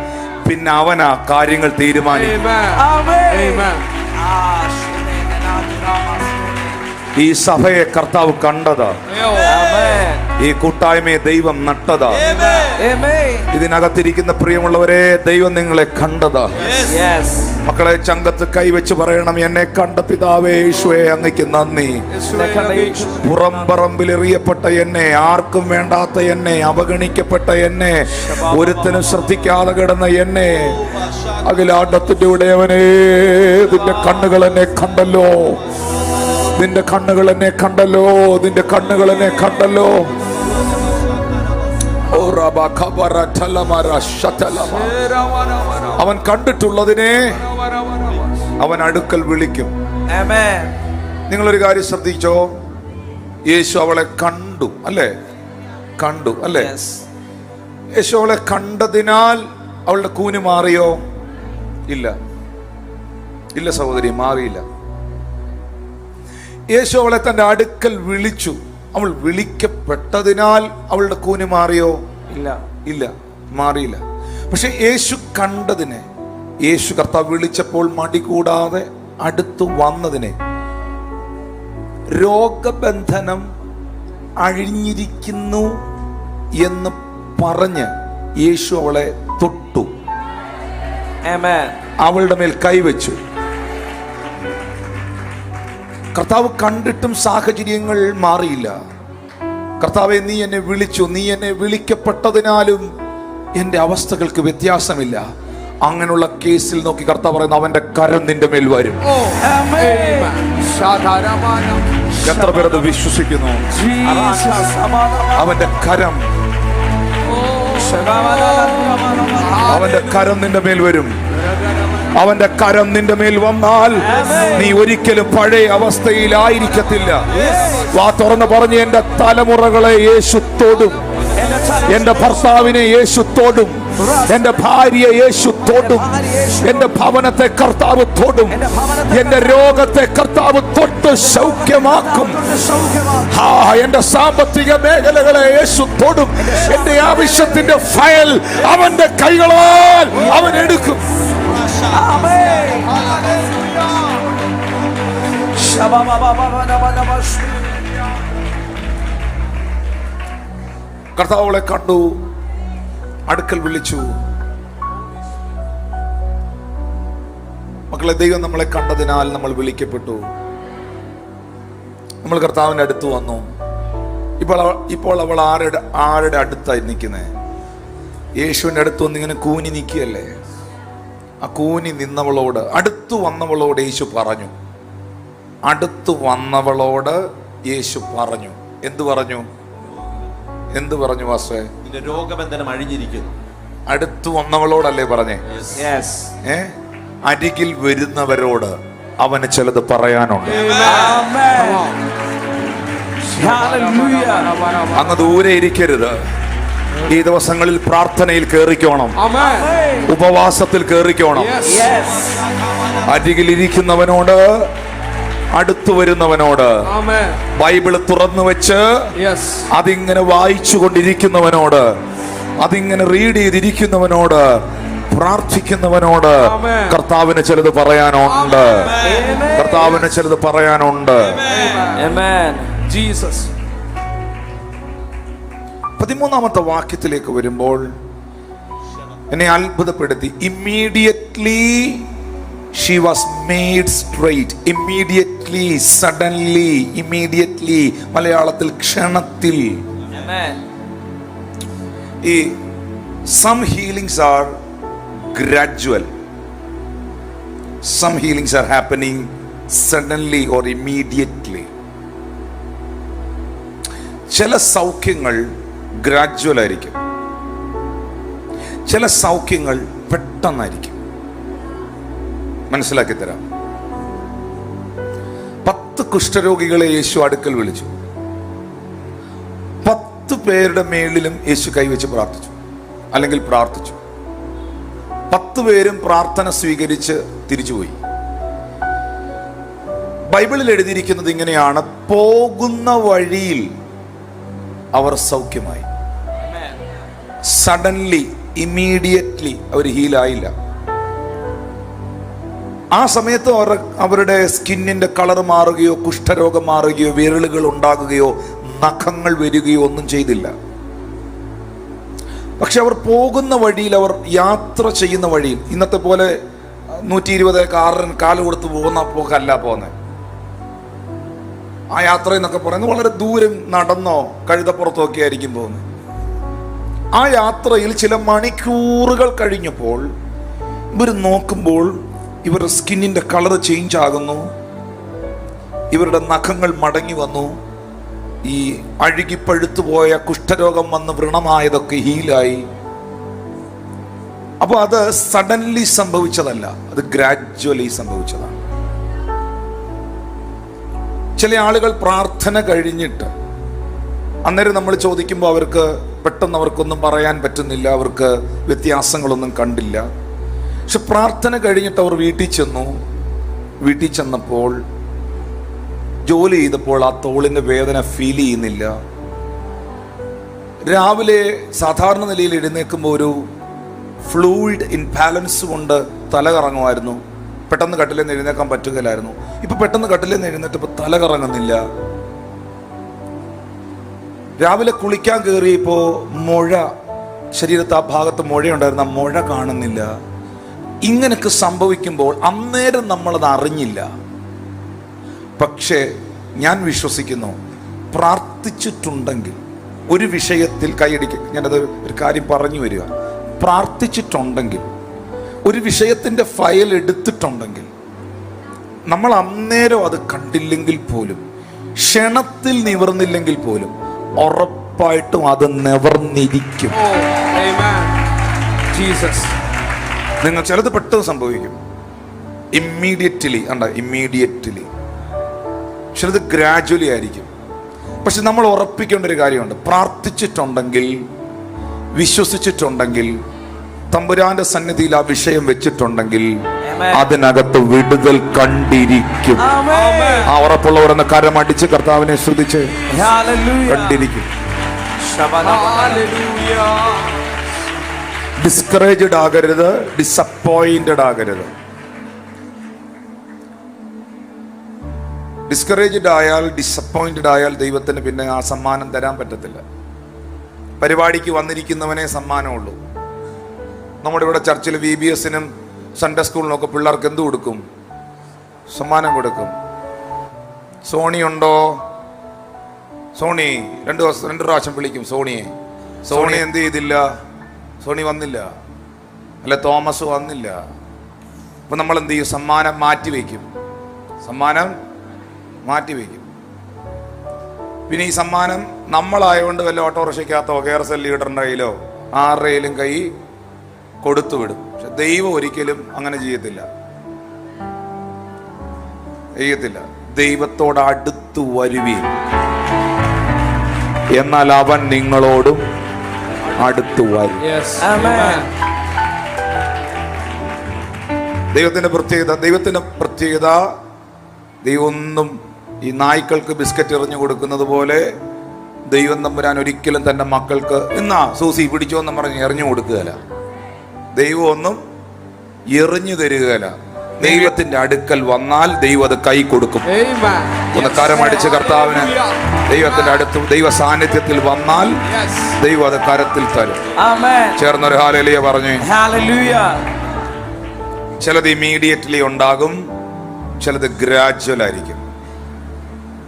S1: പിന്നെ അവനാ കാര്യങ്ങൾ തീരുമാനിക്കും. ഈ സഭയെ കർത്താവ് കണ്ടതാ. ഈ കൂട്ടായ്മയെ ദൈവം നട്ടതാ. ഇതിനകത്തിരിക്കുന്ന പ്രിയമുള്ളവരെ, ദൈവം നിങ്ങളെ കണ്ടതാ. മക്കളെ, ചങ്കത്ത് കൈവച്ച് പറയണം, എന്നെ കണ്ട പിതാവേ യേശുവേ, അങ്ങയ്ക്ക് നന്ദി. പുറംപറമ്പിൽ എറിയപ്പെട്ട എന്നെ, ആർക്കും വേണ്ടാത്ത എന്നെ, അവഗണിക്കപ്പെട്ട എന്നെ, ഒരുത്തനും ശ്രദ്ധിക്കാതെ കിടന്ന എന്നെ, അഖിലാണ്ടത്തിന്റെ ഉടയവനേ, നിന്റെ കണ്ണുകൾ എന്നെ കണ്ടല്ലോ. നിന്റെ കണ്ണുകൾ എന്നെ കണ്ടല്ലോ. നിന്റെ കണ്ണുകൾ എന്നെ കണ്ടല്ലോ. അവൻ കണ്ടിട്ടുള്ളതിനെ അവൻ അടുക്കൽ വിളിക്കും. നിങ്ങളൊരു കാര്യം ശ്രദ്ധിച്ചോ, യേശു അവളെ കണ്ടു അല്ലേ? യേശു അവളെ കണ്ടതിനാൽ അവളുടെ കൂന് മാറിയോ? ഇല്ല സഹോദരി, മാറിയില്ല. യേശു അവളെ തന്റെ അടുക്കൽ വിളിച്ചു. അവൾ വിളിക്കപ്പെട്ടതിനാൽ അവളുടെ കൂന് മാറിയോ? ഇല്ല, മാറിയില്ല. പക്ഷെ യേശു കണ്ടതിനെ, യേശു കർത്താവ് വിളിച്ചപ്പോൾ മടി കൂടാതെ അടുത്തു വന്നതിനെ, രോഗബന്ധനം അഴിഞ്ഞിരിക്കുന്നു എന്ന് പറഞ്ഞ് യേശു അവളെ തൊട്ടു. അവളുടെ മേൽ കൈവച്ചു. കർത്താവ് കണ്ടിട്ടും സാഹചര്യങ്ങൾ മാറിയില്ല. കർത്താവെ, നീ എന്നെ വിളിച്ചു. നീ എന്നെ വിളിക്കപ്പെട്ടതിനാലും എൻ്റെ അവസ്ഥകൾക്ക് വ്യത്യാസമില്ല. അങ്ങനെയുള്ള കേസിൽ നോക്കി കർത്താവ് പറയുന്നു, അവന്റെ കരം നിന്റെ മേൽ വരും. എത്ര പേർ അത് വിശ്വസിക്കുന്നു? അവന്റെ കരം നിന്റെ മേൽ വരും. അവന്റെ കരം നിന്റെ മേൽ വന്നാൽ നീ ഒരിക്കലും പഴയ അവസ്ഥയിലായിരിക്കത്തില്ല. വാ തുറന്ന് പറഞ്ഞ്, എന്റെ തലമുറകളെ യേശു തൊടും. എന്റെ ഭർത്താവിനെ യേശു തൊടും. എന്റെ ഭാര്യയെ യേശു തൊടും. എന്റെ ഭവനത്തെ കർത്താവ് തൊടും. എന്റെ രോഗത്തെ കർത്താവ് തൊട്ട് സൗഖ്യമാക്കും. എന്റെ സാമ്പത്തിക മേഖലകളെ യേശു തൊടും. എന്റെ ആവശ്യത്തിന്റെ ഫയൽ അവന്റെ കൈകളാൽ അവൻ എടുക്കും. കർത്താവ് അവളെ കണ്ടു, അടുക്കൽ വിളിച്ചു. മക്കളെ, ദൈവം നമ്മളെ കണ്ടതിനാൽ നമ്മൾ വിളിക്കപ്പെട്ടു. നമ്മൾ കർത്താവിന്റെ അടുത്ത് വന്നു. ഇപ്പോൾ അവൾ ആരുടെ അടുത്തായി നിൽക്കുന്നേ? യേശുവിന്റെ അടുത്ത് വന്നിങ്ങനെ കൂനി നിൽക്കുകയല്ലേ? ആ കൂനി നിന്നവളോട്, അടുത്തു വന്നവളോട് യേശു പറഞ്ഞു. എന്തു പറഞ്ഞു വാസേ?
S2: രോഗബന്ധനം അഴിഞ്ഞിരിക്കുന്നു.
S1: അടുത്തു വന്നവളോടല്ലേ പറഞ്ഞേ? അരികിൽ വരുന്നവരോട് അവന് ചിലത് പറയാനുണ്ട്. അങ്ങ് ദൂരെ ഇരിക്കരുത്. ഈ ദിവസങ്ങളിൽ പ്രാർത്ഥനയിൽ കേറിക്കോണം, ഉപവാസത്തിൽ കേറിക്കോണം. അരികിൽ ഇരിക്കുന്നവനോട്, അടുത്തു വരുന്നവനോട്, ബൈബിള് തുറന്നു വെച്ച് അതിങ്ങനെ വായിച്ചു കൊണ്ടിരിക്കുന്നവനോട്, അതിങ്ങനെ റീഡ് ചെയ്തിരിക്കുന്നവനോട്, പ്രാർത്ഥിക്കുന്നവനോട് കർത്താവിന് ചിലത് പറയാനുണ്ട്. കർത്താവിന് ചിലത് പറയാനുണ്ട്. 13-ാമത്തെ വാക്യത്തിലേക്ക് വരുമ്പോൾ എന്നെ അത്ഭുതപ്പെടുത്തി. Immediately she was made straight. Immediately, suddenly, immediately. മലയാളത്തിൽ ക്ഷണത്തിൽ. ഈ some healings are gradual. Some healings are happening suddenly or immediately. ചില സൗഖ്യങ്ങൾ ഗ്രാജുവൽ ആയിരിക്കും, ചില സൗഖ്യങ്ങൾ പെട്ടെന്നായിരിക്കും. മനസ്സിലാക്കി തരാം. 10 കുഷ്ഠരോഗികളെ യേശു അടുക്കൽ വിളിച്ചു. 10 പേരുടെ മേളിലും യേശു കൈവച്ച് പ്രാർത്ഥിച്ചു, അല്ലെങ്കിൽ പ്രാർത്ഥിച്ചു. 10 പേരും പ്രാർത്ഥന സ്വീകരിച്ച് തിരിച്ചുപോയി. ബൈബിളിൽ എഴുതിയിരിക്കുന്നത് ഇങ്ങനെയാണ്: പോകുന്ന വഴിയിൽ അവർ സൗഖ്യമായി. സഡൻലി ഇമ്മീഡിയറ്റ്ലി അവർ ഹീലായില്ല. ആ സമയത്ത് അവരുടെ സ്കിന്നിന്റെ കളർ മാറുകയോ കുഷ്ഠരോഗം മാറുകയോ വിരലുകൾ ഉണ്ടാകുകയോ നഖങ്ങൾ വരികയോ ഒന്നും ചെയ്തില്ല. പക്ഷെ അവർ പോകുന്ന വഴിയിൽ, അവർ യാത്ര ചെയ്യുന്ന വഴിയിൽ, ഇന്നത്തെ പോലെ 120 കാറിന് കാല് കൊടുത്ത് പോകുന്ന പോക്കല്ല പോകുന്നത്. ആ യാത്ര എന്നൊക്കെ പറയുന്നത് വളരെ ദൂരം നടന്നോ കഴുതപ്പുറത്തോ ഒക്കെ ആയിരിക്കും പോകുന്നത്. ആ യാത്രയിൽ ചില മണിക്കൂറുകൾ കഴിഞ്ഞപ്പോൾ ഇവർ നോക്കുമ്പോൾ ഇവരുടെ സ്കിന്നിന്റെ കളർ ചേഞ്ച് ആകുന്നു, ഇവരുടെ നഖങ്ങൾ മടങ്ങി വന്നു, ഈ അഴുകിപ്പഴുത്തു പോയ കുഷ്ഠരോഗം വന്ന് വ്രണമായതൊക്കെ ഹീലായി. അപ്പോൾ അത് സഡൻലി സംഭവിച്ചതല്ല, അത് ഗ്രാജുവലി സംഭവിച്ചതാണ്. ചില ആളുകൾ പ്രാർത്ഥന കഴിഞ്ഞിട്ട് അന്നേരം നമ്മൾ ചോദിക്കുമ്പോൾ അവർക്ക് പെട്ടെന്ന് അവർക്കൊന്നും പറയാൻ പറ്റുന്നില്ല, അവർക്ക് വ്യത്യാസങ്ങളൊന്നും കണ്ടില്ല. പക്ഷെ പ്രാർത്ഥന കഴിഞ്ഞിട്ട് അവർ വീട്ടിൽ ചെന്നപ്പോൾ ജോലി ചെയ്തപ്പോൾ ആ തോളിന്റെ വേദന ഫീൽ ചെയ്യുന്നില്ല. രാവിലെ സാധാരണ നിലയിൽ എഴുന്നേൽക്കുമ്പോൾ ഒരു ഫ്ലൂയിഡ് ഇൻബാലൻസ് കൊണ്ട് തല കറങ്ങുമായിരുന്നു. പെട്ടെന്ന് കട്ടിലിൽ നിന്ന് എഴുന്നേക്കാൻ പറ്റുകയില്ലായിരുന്നു. ഇപ്പൊ പെട്ടെന്ന് കട്ടിലിൽ നിന്ന് എഴുന്നേറ്റപ്പോൾ തല കറങ്ങുന്നില്ല. രാവിലെ കുളിക്കാൻ കയറിയപ്പോൾ മുഴ, ശരീരത്ത് ആ ഭാഗത്ത് മുഴയുണ്ടായിരുന്നു, ആ മുഴ കാണുന്നില്ല. ഇങ്ങനൊക്കെ സംഭവിക്കുമ്പോൾ അന്നേരം നമ്മളത് അറിഞ്ഞില്ല. പക്ഷേ ഞാൻ വിശ്വസിക്കുന്നു, പ്രാർത്ഥിച്ചിട്ടുണ്ടെങ്കിൽ ഒരു വിഷയത്തിൽ കൈയടിക്കുക. ഞാനത് ഒരു കാര്യം പറഞ്ഞു വരിക. പ്രാർത്ഥിച്ചിട്ടുണ്ടെങ്കിൽ, ഒരു വിഷയത്തിൻ്റെ ഫയൽ എടുത്തിട്ടുണ്ടെങ്കിൽ, നമ്മൾ അന്നേരം അത് കണ്ടില്ലെങ്കിൽ പോലും, ക്ഷണത്തിൽ നിവർന്നില്ലെങ്കിൽ പോലും, ഉറപ്പായിട്ടും അത് നിവർന്നിരിക്കും. നിങ്ങൾ ചിലത് പെട്ടെന്ന് സംഭവിക്കും, ഇമ്മീഡിയറ്റ്ലി. ചിലത് ഗ്രാജുവലി ആയിരിക്കും. പക്ഷെ നമ്മൾ ഉറപ്പിക്കേണ്ട ഒരു കാര്യമുണ്ട്. പ്രാർത്ഥിച്ചിട്ടുണ്ടെങ്കിൽ, വിശ്വസിച്ചിട്ടുണ്ടെങ്കിൽ, തമ്പുരാന്റെ സന്നിധിയിൽ ആ വിഷയം വെച്ചിട്ടുണ്ടെങ്കിൽ അതിനകത്ത് വിടുതൽ കണ്ടിരിക്കും. ആ ഉറപ്പുള്ളവരെന്ന് കരമടിച്ച് കർത്താവിനെ ശ്രദ്ധിച്ച് കണ്ടിരിക്കും. ഡിസ്കറേജ്ഡ് ആകരുത്, ഡിസപ്പോയിന്റഡ് ആകരുത്. ഡിസ്കറേജ്ഡ് ആയാൽ, ഡിസപ്പോയിന്റഡ് ആയാൽ ദൈവത്തിന് പിന്നെ ആ സമ്മാനം തരാൻ പറ്റത്തില്ല. പരിപാടിക്ക് വന്നിരിക്കുന്നവനെ സമ്മാനമുള്ളൂ. നമ്മുടെ ഇവിടെ ചർച്ചിൽ VBSനും സൺഡേ സ്കൂളിനൊക്കെ പിള്ളേർക്ക് എന്ത് കൊടുക്കും? സമ്മാനം കൊടുക്കും. സോണി ഉണ്ടോ? സോണി 2 പ്രാവശ്യം വിളിക്കും സോണിയെ. സോണി എന്ത് ചെയ്തില്ല? സോണി വന്നില്ല, അല്ല തോമസ് വന്നില്ല. അപ്പൊ നമ്മൾ എന്ത് ചെയ്യും? സമ്മാനം മാറ്റിവെക്കും. പിന്നെ ഈ സമ്മാനം നമ്മളായതുകൊണ്ട് വല്ല ഓട്ടോറിക്ഷയ്ക്കകത്തോ KRSL ലീഡറിന്റെ കയ്യിലോ ആരുടെയിലും കൈ കൊടുത്തുവിടും. പക്ഷെ ദൈവം ഒരിക്കലും അങ്ങനെ ചെയ്യത്തില്ല. ദൈവത്തോട് അടുത്തു വരുവീൻ, എന്നാൽ അവൻ നിങ്ങളോടും അടുത്തു വരും. ദൈവത്തിന്റെ പ്രത്യേകത ദൈവമൊന്നും ഈ നായ്ക്കൾക്ക് ബിസ്ക്കറ്റ് എറിഞ്ഞു കൊടുക്കുന്നത് പോലെ ദൈവം തമ്പുരാൻ ഒരിക്കലും തന്റെ മക്കൾക്ക് എന്നാ സൂസി പിടിച്ചോ എന്ന് പറഞ്ഞ് എറിഞ്ഞു കൊടുക്കുകയല്ല. ദൈവം ഒന്നും എറിഞ്ഞു തരികയല്ല. ദൈവത്തിന്റെ അടുക്കൽ വന്നാൽ ദൈവം അത് കൈ കൊടുക്കും. ഒന്ന് കരമടിച്ച് കർത്താവിന് ദൈവത്തിന്റെ അടുത്ത്, ദൈവ സാന്നിധ്യത്തിൽ വന്നാൽ ദൈവം അത് കരത്തിൽ തരും. ചേർന്നൊരു ഹല്ലേലൂയ പറഞ്ഞു. ചിലത് ഇമ്മീഡിയറ്റ്ലി ഉണ്ടാകും, ചിലത് ഗ്രാജുവൽ ആയിരിക്കും.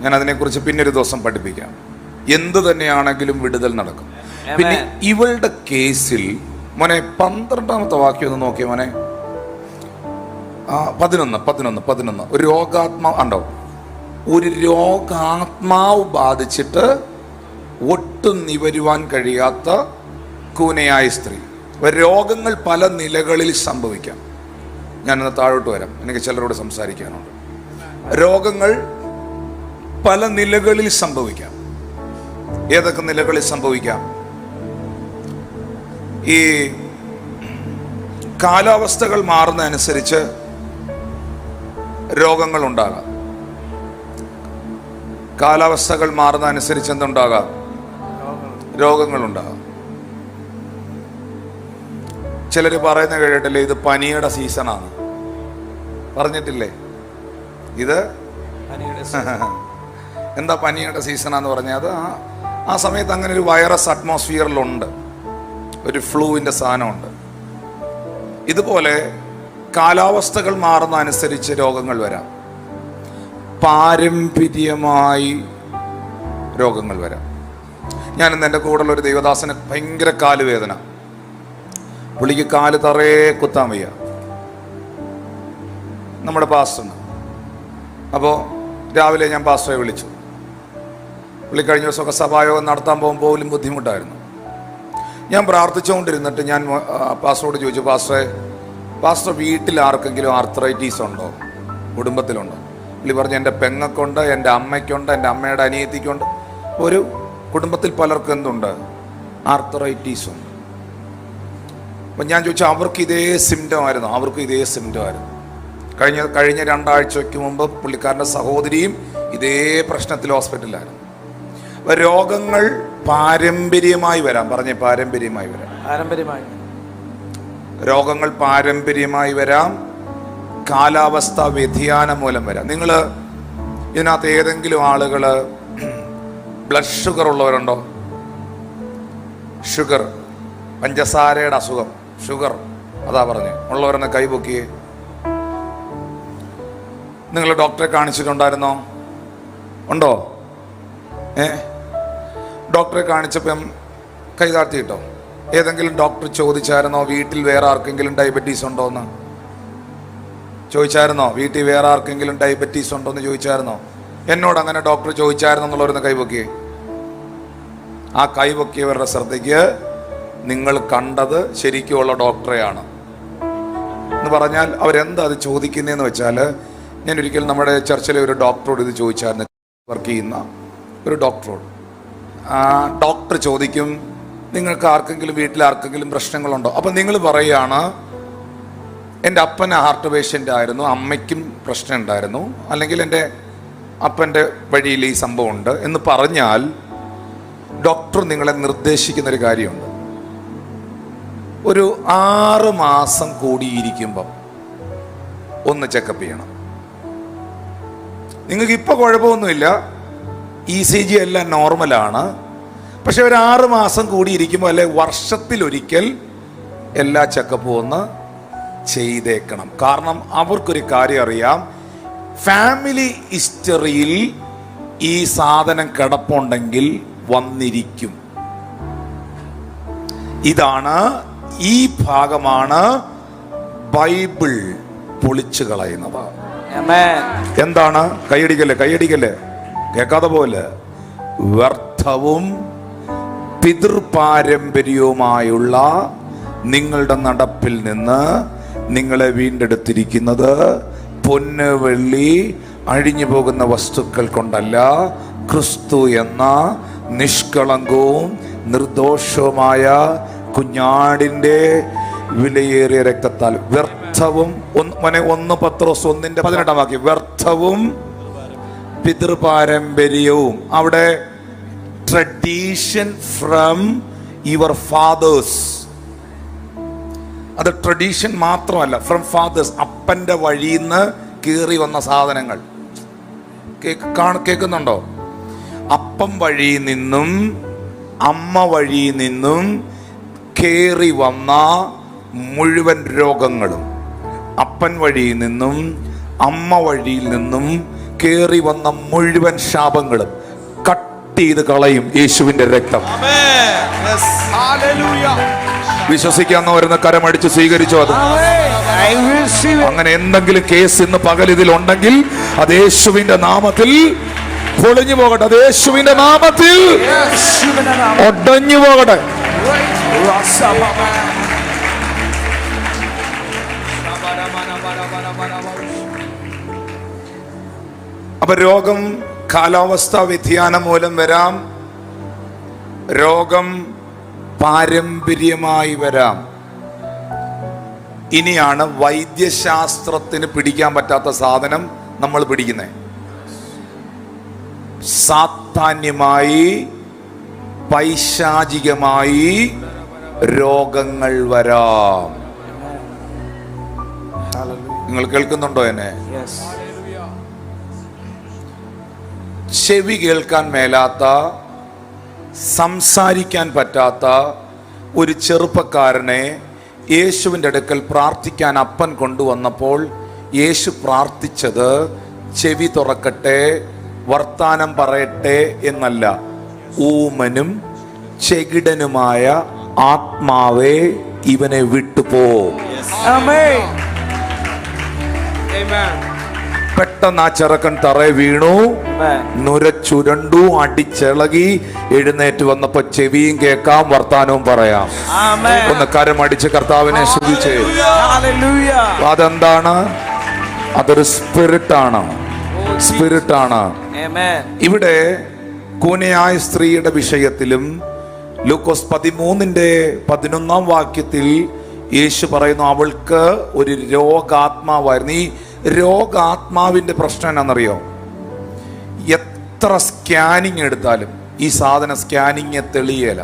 S1: ഞാൻ അതിനെക്കുറിച്ച് പിന്നൊരു ദിവസം പഠിപ്പിക്കാം. എന്തു തന്നെയാണെങ്കിലും വിടുതൽ നടക്കും. പിന്നെ ഇവളുടെ കേസിൽ മോനെ 12ാമത്തെ വാക്യം ഒന്ന് നോക്കിയ മോനെ. 11 ഒരു രോഗാത്മാവ് ബാധിച്ചിട്ട് ഒട്ടും നിവരുവാൻ കഴിയാത്ത കൂനയായ സ്ത്രീ. രോഗങ്ങൾ പല നിലകളിൽ സംഭവിക്കാം. ഞാനൊന്ന് താഴോട്ട് വരാം, എനിക്ക് ചിലരോട് സംസാരിക്കാനുണ്ട്. രോഗങ്ങൾ പല നിലകളിൽ സംഭവിക്കാം. ഏതൊക്കെ നിലകളിൽ സംഭവിക്കാം? ഈ കാലാവസ്ഥകൾ മാറുന്നതനുസരിച്ച് രോഗങ്ങൾ ഉണ്ടാകാം. കാലാവസ്ഥകൾ മാറുന്നതനുസരിച്ച് എന്തുണ്ടാകാം? രോഗങ്ങളുണ്ടാകാം. ചിലർ പറയുന്ന കേട്ടിട്ടില്ലേ, ഇത് പനിയുടെ സീസണാണ്. പറഞ്ഞിട്ടില്ലേ ഇത്? എന്താ പനിയുടെ സീസണാന്ന് പറഞ്ഞാൽ അത് ആ സമയത്ത് അങ്ങനെ ഒരു വൈറസ് അറ്റ്മോസ്ഫിയറിലുണ്ട്, ഒരു ഫ്ലൂവിൻ്റെ സാധനമുണ്ട്. ഇതുപോലെ കാലാവസ്ഥകൾ മാറുന്ന അനുസരിച്ച് രോഗങ്ങൾ വരാം. പാരമ്പര്യമായി രോഗങ്ങൾ വരാം. ഞാനിന്ന് എൻ്റെ കൂടെയുള്ള ഒരു ദൈവദാസന് ഭയങ്കര കാലുവേദന. പുള്ളിക്ക് കാല് തറയെ കുത്താൻ വയ്യ, നമ്മുടെ പാസ്റ്ററിന്. അപ്പോൾ രാവിലെ ഞാൻ പാസ്റ്ററെ വിളിച്ചു. പുള്ളി കഴിഞ്ഞ ദിവസമൊക്കെ സഭായോഗം നടത്താൻ പോകുമ്പോൾ പോലും ബുദ്ധിമുട്ടായിരുന്നു. ഞാൻ പ്രാർത്ഥിച്ചുകൊണ്ടിരുന്നിട്ട് ഞാൻ പാസ്റ്ററോട് ചോദിച്ചു, പാസ്റ്റർ വീട്ടിൽ ആർക്കെങ്കിലും ആർത്രൈറ്റീസ് ഉണ്ടോ, കുടുംബത്തിലുണ്ടോ? പുള്ളി പറഞ്ഞു, എൻ്റെ പെങ്ങൾക്കുണ്ട്, എൻ്റെ അമ്മയ്ക്കുണ്ട്, എൻ്റെ അമ്മയുടെ അനിയത്തിക്കുണ്ട്. ഒരു കുടുംബത്തിൽ പലർക്കും എന്തുണ്ട്? ആർത്രൈറ്റീസ് ഉണ്ട്. അപ്പം ഞാൻ ചോദിച്ചു, അവർക്കും ഇതേ സിംറ്റം ആയിരുന്നു. കഴിഞ്ഞ 2 ആഴ്ചയ്ക്ക് മുമ്പ് പുള്ളിക്കാരൻ്റെ സഹോദരിയും ഇതേ പ്രശ്നത്തിൽ ഹോസ്പിറ്റലിലായിരുന്നു. അപ്പോൾ രോഗങ്ങൾ പാരമ്പര്യമായി വരാം. രോഗങ്ങൾ പാരമ്പര്യമായി വരാം. കാലാവസ്ഥ വ്യതിയാനം മൂലം വരാം. നിങ്ങൾ ഇതിനകത്ത് ഏതെങ്കിലും ആളുകൾ ബ്ലഡ് ഷുഗർ ഉള്ളവരുണ്ടോ? ഷുഗർ, പഞ്ചസാരയുടെ അസുഖം, ഷുഗർ, അതാ പറഞ്ഞ് ഉള്ളവരെന്നെ കൈപൊക്കിയേ. നിങ്ങൾ ഡോക്ടറെ കാണിച്ചിട്ടുണ്ടായിരുന്നോ? ഉണ്ടോ? ഡോക്ടറെ കാണിച്ചപ്പം കൈ താഴ്ത്തിയിട്ടോ? ഏതെങ്കിലും ഡോക്ടർ ചോദിച്ചായിരുന്നോ വീട്ടിൽ വേറെ ആർക്കെങ്കിലും ഡയബറ്റീസ് ഉണ്ടോ എന്ന് ചോദിച്ചായിരുന്നോ? വീട്ടിൽ വേറെ ആർക്കെങ്കിലും ഡയബറ്റീസ് ഉണ്ടോ എന്ന് ചോദിച്ചായിരുന്നോ? എന്നോട് അങ്ങനെ ഡോക്ടർ ചോദിച്ചായിരുന്നു എന്നുള്ളവരൊന്ന് കൈപൊക്കിയേ. ആ കൈപൊക്കിയവരുടെ ശ്രദ്ധയ്ക്ക് നിങ്ങൾ കണ്ടത് ശരിക്കുമുള്ള ഡോക്ടറെയാണ് എന്ന് പറഞ്ഞാൽ അവരെന്താ അത് ചോദിക്കുന്നതെന്ന് വെച്ചാൽ, ഞാൻ ഒരിക്കൽ നമ്മുടെ ചർച്ചിലെ ഒരു ഡോക്ടറോട് ഇത് ചോദിച്ചായിരുന്നു, വർക്ക് ചെയ്യുന്ന ഒരു ഡോക്ടറോട്. ഡോക്ടർ ചോദിക്കും, നിങ്ങൾക്ക് വീട്ടിൽ ആർക്കെങ്കിലും പ്രശ്നങ്ങളുണ്ടോ? അപ്പം നിങ്ങൾ പറയുകയാണ്, എൻ്റെ അപ്പൻ ഹാർട്ട് പേഷ്യൻ്റ് ആയിരുന്നു, അമ്മയ്ക്കും പ്രശ്നം ഉണ്ടായിരുന്നു, അല്ലെങ്കിൽ എൻ്റെ അപ്പൻ്റെ വഴിയിൽ ഈ സംഭവം ഉണ്ട് എന്ന് പറഞ്ഞാൽ ഡോക്ടർ നിങ്ങളെ നിർദ്ദേശിക്കുന്നൊരു കാര്യമുണ്ട്. ഒരു 6 മാസം കൂടിയിരിക്കുമ്പം ഒന്ന് ചെക്കപ്പ് ചെയ്യണം. നിങ്ങൾക്ക് ഇപ്പോൾ കുഴപ്പമൊന്നുമില്ല, ECG എല്ലാം നോർമലാണ്. പക്ഷെ ഒരു 6 മാസം കൂടിയിരിക്കുമ്പോൾ, അല്ലെ വർഷത്തിലൊരിക്കൽ എല്ലാ ചെക്കപ്പും ഒന്ന് ചെയ്തേക്കണം. കാരണം അവർക്കൊരു കാര്യം അറിയാം, ഫാമിലി ഹിസ്റ്ററിയിൽ ഈ സാധനം കിടപ്പുണ്ടെങ്കിൽ വന്നിരിക്കും. ഈ ഭാഗമാണ് ബൈബിൾ പൊളിച്ചു കളയുന്നത്. എന്താണ്? കൈയടിക്കല്ലേ, കേൾക്കാതെ പോലെ. വ്യർത്ഥവും പിതൃപാരമ്പര്യവുമായുള്ള നിങ്ങളുടെ നടപ്പിൽ നിന്ന് നിങ്ങളെ വീണ്ടെടുത്തിരിക്കുന്നത് പൊന്ന് വെള്ളി അഴിഞ്ഞു പോകുന്ന വസ്തുക്കൾ കൊണ്ടല്ല, ക്രിസ്തു എന്ന നിഷ്കളങ്കവും നിർദോഷവുമായ കുഞ്ഞാടിൻ്റെ വിലയേറിയ രക്തത്താൽ. വ്യർത്ഥവും 1 പത്രോസ് 1:18 വ്യർത്ഥവും പിതൃപാരമ്പര്യവും. അവിടെ ട്രഡീഷൻ ഫ്രം യുവർ ഫാദേഴ്സ്, അത് ട്രഡീഷൻ മാത്രമല്ല, ഫ്രം ഫാദേഴ്സ്, അപ്പൻ്റെ വഴിയിൽ നിന്ന് കീറി വന്ന സാധനങ്ങൾ. കേൾക്കുന്നുണ്ടോ? അപ്പം വഴിയിൽ നിന്നും അമ്മ വഴിയിൽ നിന്നും കയറി വന്ന മുഴുവൻ രോഗങ്ങളും, അപ്പൻ വഴിയിൽ നിന്നും അമ്മ വഴിയിൽ നിന്നും കയറി വന്ന മുഴുവൻ ശാപങ്ങളും കട്ട് കട്ട് ചെയ്ത് കളയും യേശുവിന്റെ രക്തം. വിശ്വസിക്കാന്ന് വരുന്ന കരമടിച്ച് സ്വീകരിച്ചോ അത്. അങ്ങനെ എന്തെങ്കിലും കേസ് ഇന്ന് പകൽ ഇതിൽ ഉണ്ടെങ്കിൽ അത് യേശുവിന്റെ നാമത്തിൽ പൊളിഞ്ഞു പോകട്ടെ. അത് യേശുവിന്റെ നാമത്തിൽ ഒടഞ്ഞു പോകട്ടെ. അപ്പൊ രോഗം കാലാവസ്ഥാ വ്യതിയാനം മൂലം വരാം, രോഗം പാരമ്പര്യമായി വരാം. ഇനിയാണ് വൈദ്യശാസ്ത്രത്തിന് പിടിക്കാൻ പറ്റാത്ത സാധനം നമ്മൾ പിടിക്കുന്നത്. സാത്താന്യമായി പൈശാചികമായി രോഗങ്ങൾ വരാം. നിങ്ങൾ കേൾക്കുന്നുണ്ടോ എന്നെ? ചെവി കേൾക്കാൻ മേലാത്ത, സംസാരിക്കാൻ പറ്റാത്ത ഒരു ചെറുപ്പക്കാരനെ യേശുവിൻ്റെ അടുക്കൽ പ്രാർത്ഥിക്കാൻ അപ്പൻ കൊണ്ടുവന്നപ്പോൾ യേശു പ്രാർത്ഥിച്ചത് ചെവി തുറക്കട്ടെ, വർത്താനം പറയട്ടെ എന്നല്ല. ഊമനും ചെകിടനുമായ ആത്മാവേ ഇവനെ വിട്ടുപോ. പെട്ടെന്ന് ആ ചെറുക്കൻ തറയെ വീണു, നുരച്ചുരണ്ടു, അടിച്ചിളകി എഴുന്നേറ്റ് വന്നപ്പോ ചെവിയും കേൾക്കാം, വർത്താനവും പറയാം. ഒന്ന് കരമടിച്ച് കർത്താവിനെ സ്തുതിച്ചേ. അതെന്താണ്? അതൊരു സ്പിരിറ്റാണ്. സ്പിരിറ്റാണ്. ഇവിടെ കൂനയായ സ്ത്രീയുടെ വിഷയത്തിലും ലൂക്കോസ് 13:11 വാക്യത്തിൽ യേശു പറയുന്നു അവൾക്ക് ഒരു രോഗാത്മാവായിരുന്നു. ഈ രോഗാത്മാവിന്റെ പ്രശ്നം എന്നാണെന്നറിയോ? എത്ര സ്കാനിങ് എടുത്താലും ഈ സാധനം സ്കാനിങ് തെളിയല.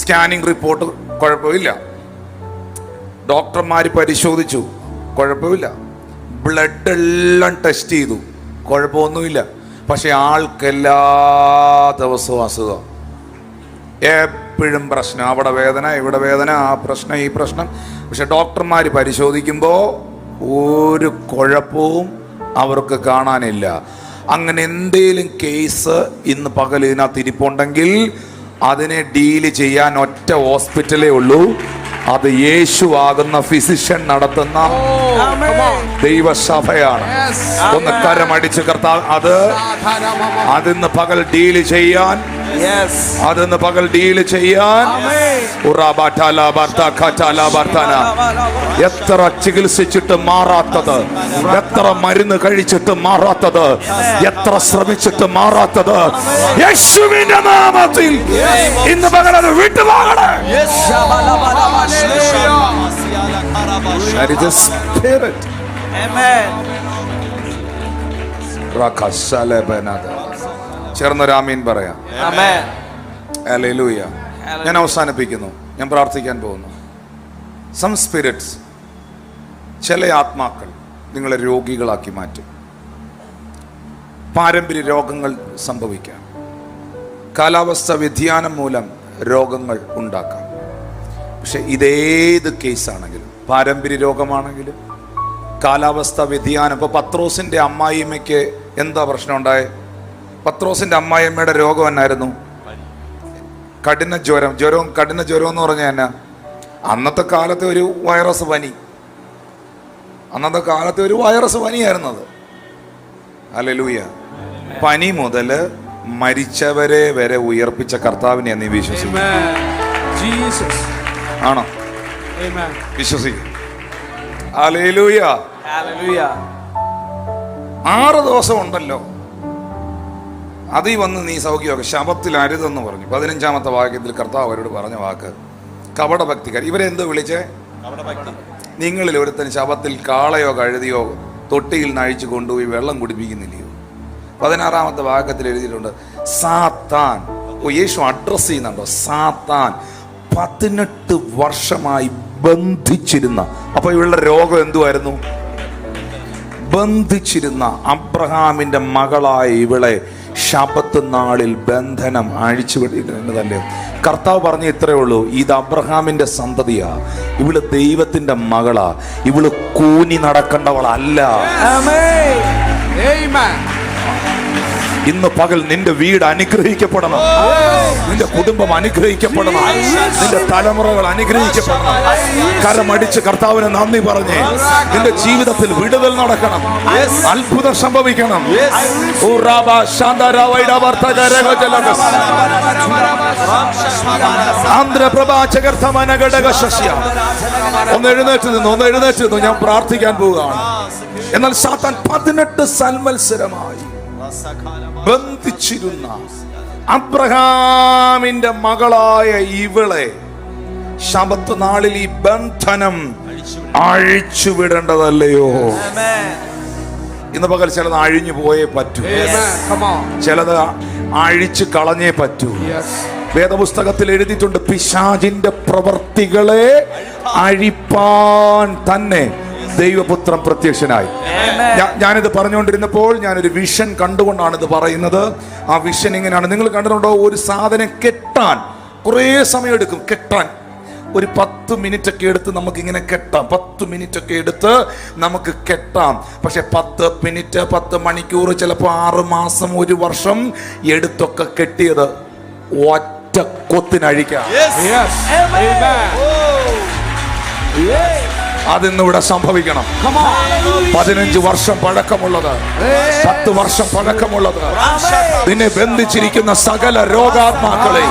S1: സ്കാനിങ് റിപ്പോർട്ട് കുഴപ്പമില്ല, ഡോക്ടർമാർ പരിശോധിച്ചു, കുഴപ്പമില്ല, ബ്ലഡ് എല്ലാം ടെസ്റ്റ് ചെയ്തു, കുഴപ്പമൊന്നുമില്ല. പക്ഷെ ആൾക്കെല്ലാ ദിവസവും അസുഖം, എപ്പോഴും പ്രശ്നം. അവിടെ വേദന, ഇവിടെ വേദന, ആ പ്രശ്നം, ഈ പ്രശ്നം. പക്ഷെ ഡോക്ടർമാർ പരിശോധിക്കുമ്പോൾ ഒരു കുഴപ്പവും അവർക്ക് കാണാനില്ല. അങ്ങനെ എന്തേലും കേസ് ഇന്ന് പകൽ ഇതിനകത്ത് ഇരിപ്പുണ്ടെങ്കിൽ അതിനെ ഡീല് ചെയ്യാൻ ഒറ്റ ഹോസ്പിറ്റലേ ഉള്ളൂ. അത് യേശു ആകുന്ന ഫിസിഷ്യൻ നടത്തുന്ന ദൈവസഭയാണ്. ഒന്ന് കരമടിച്ച് കർത്താവ് അതിന്ന് പകൽ ഡീല് ചെയ്യാൻ, അതിന്ന് പകൽ ഡീല് ചെയ്യാൻ. എത്ര ചികിത്സിച്ചിട്ട് മാറാത്തത്, എത്ര മരുന്ന് കഴിച്ചിട്ട് മാറാത്തത്, എത്ര ശ്രമിച്ചിട്ട് മാറാത്തത്, യേശുവിന്റെ നാമത്തിൽ ഇന്ന് പകൽ അത് വിട്ടുപോകണേ. That is a spirit. Amen. ചേർന്നൊരാമീൻ പറയാം. ഹല്ലേലൂയ. ഞാൻ അവസാനിപ്പിക്കുന്നു. ഞാൻ പ്രാർത്ഥിക്കാൻ പോകുന്നു. സം സ്പിരിറ്റ്സ്, ചില ആത്മാക്കൾ നിങ്ങളെ രോഗികളാക്കി മാറ്റും. പാരമ്പര്യ രോഗങ്ങൾ സംഭവിക്കാം. കാലാവസ്ഥ വ്യതിയാനം മൂലം രോഗങ്ങൾ ഉണ്ടാക്കാം. പക്ഷെ ഇതേത് കേസാണെങ്കിലും, പാരമ്പര്യ രോഗമാണെങ്കിലും കാലാവസ്ഥ വ്യതിയാനം. ഇപ്പോൾ പത്രോസിൻ്റെ അമ്മായിയമ്മയ്ക്ക് എന്താ പ്രശ്നം ഉണ്ടായത്? പത്രോസിൻ്റെ അമ്മായിയമ്മയുടെ രോഗം എന്നായിരുന്നു? കഠിന ജ്വരം. കഠിന ജ്വരം എന്ന് പറഞ്ഞാൽ എന്നാ? അന്നത്തെ കാലത്തെ ഒരു വൈറസ് പനി. അന്നത്തെ കാലത്തെ ഒരു വൈറസ് പനിയായിരുന്നത്. ഹല്ലേലൂയ. പനി മുതൽ മരിച്ചവരെ വരെ ഉയർപ്പിച്ച കർത്താവിനെ നീ വിശ്വസിക്കും? ആണോ? വിശ്വസിക്കും. ഹല്ലേലൂയ. 6 ദിവസം ഉണ്ടല്ലോ, അതിൽ വന്ന് നീ സൗഖ്യമൊക്കെ. ശബത്തിൽ അരുതെന്ന് പറഞ്ഞു. 15-ാമത്തെ വാക്യത്തിൽ കർത്താവ് അവരോട് പറഞ്ഞ വാക്ക് കപടഭക്തിക്കാർ. ഇവരെന്തോ വിളിച്ചേ? നിങ്ങളിൽ ഒരുത്തന് ശബത്തിൽ കാളയോ കഴുതിയോ തൊട്ടിയിൽ നഴിച്ചു കൊണ്ടുപോയി വെള്ളം കുടിപ്പിക്കുന്നില്ലയോ? 16-ാമത്തെ വാക്യത്തിൽ എഴുതിയിട്ടുണ്ട് സാത്താൻ. യേശു അഡ്രസ് ചെയ്യുന്നുണ്ടോ? സാത്താൻ 18 വർഷമായി ബന്ധിച്ചിരുന്ന. അപ്പൊ ഇവളുടെ രോഗം എന്തുവായിരുന്നു? ബന്ധിച്ചിരുന്ന അബ്രഹാമിന്റെ മകളായ ഇവളെ ശബത്ത് നാളിൽ ബന്ധനം അഴിച്ചുവിടുന്നതല്ലേ? കർത്താവ് പറഞ്ഞ ഇത്രയേ ഉള്ളൂ, ഇത് അബ്രഹാമിന്റെ സന്തതിയാ, ഇവള് ദൈവത്തിന്റെ മകളാ, ഇവള് കൂനി നടക്കേണ്ടവളല്ല. ഇന്ന് പകൽ നിന്റെ വീട് അനുഗ്രഹിക്കപ്പെടണം, നിന്റെ കുടുംബം അനുഗ്രഹിക്കപ്പെടണം, നിന്റെ തലമുറകൾ അനുഗ്രഹിക്കപ്പെടണം. കരമടിച്ച് കർത്താവിന് നന്ദി പറഞ്ഞേ. നിന്റെ ജീവിതത്തിൽ വിടുതൽ നടക്കണം, അത്ഭുതം സംഭവിക്കണം. ഒന്ന് എഴുന്നേറ്റ് നിന്നു, ഞാൻ പ്രാർത്ഥിക്കാൻ പോവുകയാണ്. എന്നാൽ സാത്താൻ 18 സംവത്സരമായി ബന്ധിച്ചിരുന്ന അബ്രഹാമിന്റെ മകളായ ഇവളെ ശബത്ത് നാളിൽ ഈ ബന്ധനം അഴിച്ചുവിടേണ്ടതല്ലയോ? ഇന്ന് പകൽ ചിലത് അഴിഞ്ഞു പോയേ പറ്റൂ, ചിലത് അഴിച്ചു കളഞ്ഞേ പറ്റൂ. വേദപുസ്തകത്തിൽ എഴുതിയിട്ടുണ്ട്, പിശാചിന്റെ പ്രവർത്തികളെ അഴിപ്പാൻ തന്നെ ദൈവപുത്രൻ പ്രത്യക്ഷനായി. ഞാനിത് പറഞ്ഞുകൊണ്ടിരുന്നപ്പോൾ ഞാനൊരു വിഷൻ കണ്ടുകൊണ്ടാണ് ഇത് പറയുന്നത്. ആ വിഷൻ ഇങ്ങനെയാണ്. നിങ്ങൾ കണ്ടിട്ടുണ്ടോ, ഒരു സാധനം കെട്ടാൻ കുറേ സമയം എടുക്കും. കെട്ടാൻ ഒരു 10 മിനിറ്റ് ഒക്കെ എടുത്ത് നമുക്കിങ്ങനെ കെട്ടാം. 10 മിനിറ്റ് ഒക്കെ എടുത്ത് നമുക്ക് കെട്ടാം. പക്ഷെ 10 മിനിറ്റ്, 10 മണിക്കൂർ, ചിലപ്പോൾ 6 മാസം, 1 വർഷം എടുത്തൊക്കെ കെട്ടിയത് ഒറ്റ കൊത്തിനഴിക്കാം. അതിന്നിവിടെ സംഭവിക്കണം. 15 വർഷം പഴക്കമുള്ളത്, 10 വർഷം പഴക്കമുള്ളത്, നിന്നെ ബന്ധിച്ചിരിക്കുന്ന സകല രോഗാത്മാക്കളെ,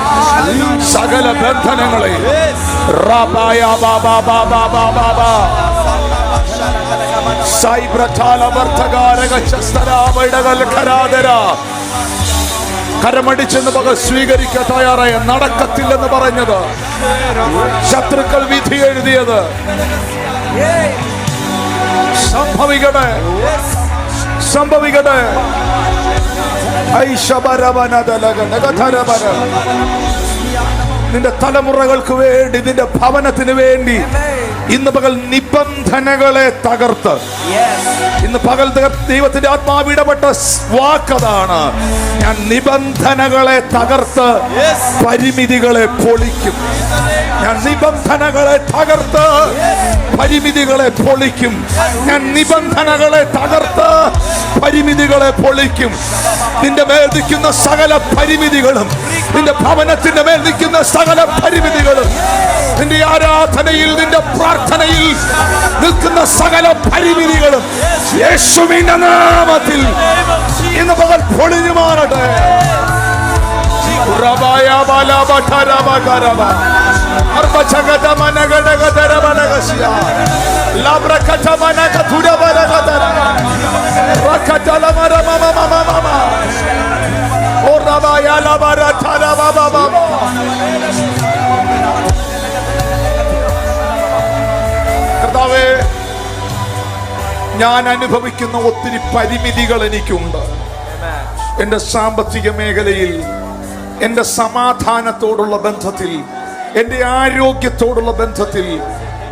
S1: സകല ബന്ധനങ്ങളെ കരമടിച്ചെന്ന് പകൽ സ്വീകരിക്കാൻ തയ്യാറായ, നടക്കത്തില്ലെന്ന് പറഞ്ഞത്, ശത്രുക്കൾ വിധി എഴുതിയത് സംഭവിക്കട്ടെ, സംഭവിക്കട്ടെ. നിന്റെ തലമുറകൾക്ക് വേണ്ടി, നിന്റെ ഭവനത്തിന് വേണ്ടി ഇന്ന് പകൽ നിബന്ധനകളെ തകർത്ത്, ഇന്ന് പകൽ ദൈവത്തിന്റെ ആത്മാവ് ഇടപെട്ട വാക്കതാണ്, ഞാൻ നിബന്ധനകളെ തകർത്ത് പരിമിതികളെ പൊളിക്കും. ഞാൻ നിബന്ധനകളെ തകർത്ത് പരിമിതികളെ പൊളിക്കും. ഞാൻ നിബന്ധനകളെ തകർത്ത് പരിമിതികളെ പൊളിക്കും. നിന്റെ മേൽ നിൽക്കുന്ന സകല പരിമിതികളും, നിന്റെ ഭവനത്തിന്റെ മേൽ നിൽക്കുന്ന സകല പരിമിതികളും, നിന്റെ ആരാധനയിൽ, നിന്റെ പ്രാർത്ഥനയിൽ നിൽക്കുന്ന സകല പരിമിതികളും യേശുവിന്റെ നാമത്തിൽ ഇന്ന് പകൽ പൊളിഞ്ഞു മാറട്ടെ. കർത്താവേ, ഞാൻ അനുഭവിക്കുന്ന ഒത്തിരി പരിമിതികൾ എനിക്കുണ്ട്. എന്റെ സാമ്പത്തിക മേഖലയിൽ, എന്റെ സമാധാനത്തോടുള്ള ബന്ധത്തിൽ, എന്റെ ആരോഗ്യത്തോടുള്ള ബന്ധത്തിൽ,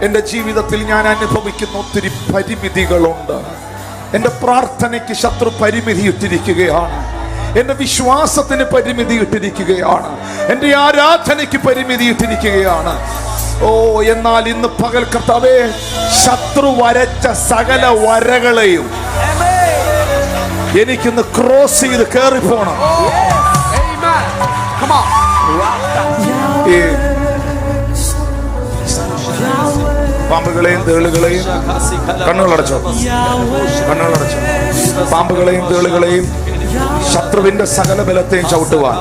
S1: എന്റെ ജീവിതത്തിൽ ഞാൻ അനുഭവിക്കുന്ന ഒത്തിരി പരിമിതികളുണ്ട്. എന്റെ പ്രാർത്ഥനയ്ക്ക് ശത്രു പരിമിതി ഇട്ടിരിക്കുകയാണ്. എന്റെ വിശ്വാസത്തിന് പരിമിതി ഇട്ടിരിക്കുകയാണ്. എന്റെ ആരാധനയ്ക്ക് പരിമിതി ഇട്ടിരിക്കുകയാണ്. ഓ, എന്നാൽ ഇന്ന് പകൽ കർത്താവേ, ശത്രു വരച്ച സകല വരകളെയും എനിക്കിന്ന് ക്രോസ് ചെയ്ത് കയറിപ്പോണം. പാമ്പുകളെയും തേളുകളെയും കണ്ണുകളടച്ചോ, കണ്ണുകളടച്ചോ. പാമ്പുകളെയും തേളുകളെയും ശത്രുവിന്റെ സകല ബലത്തെയും ചവിട്ടുവാൻ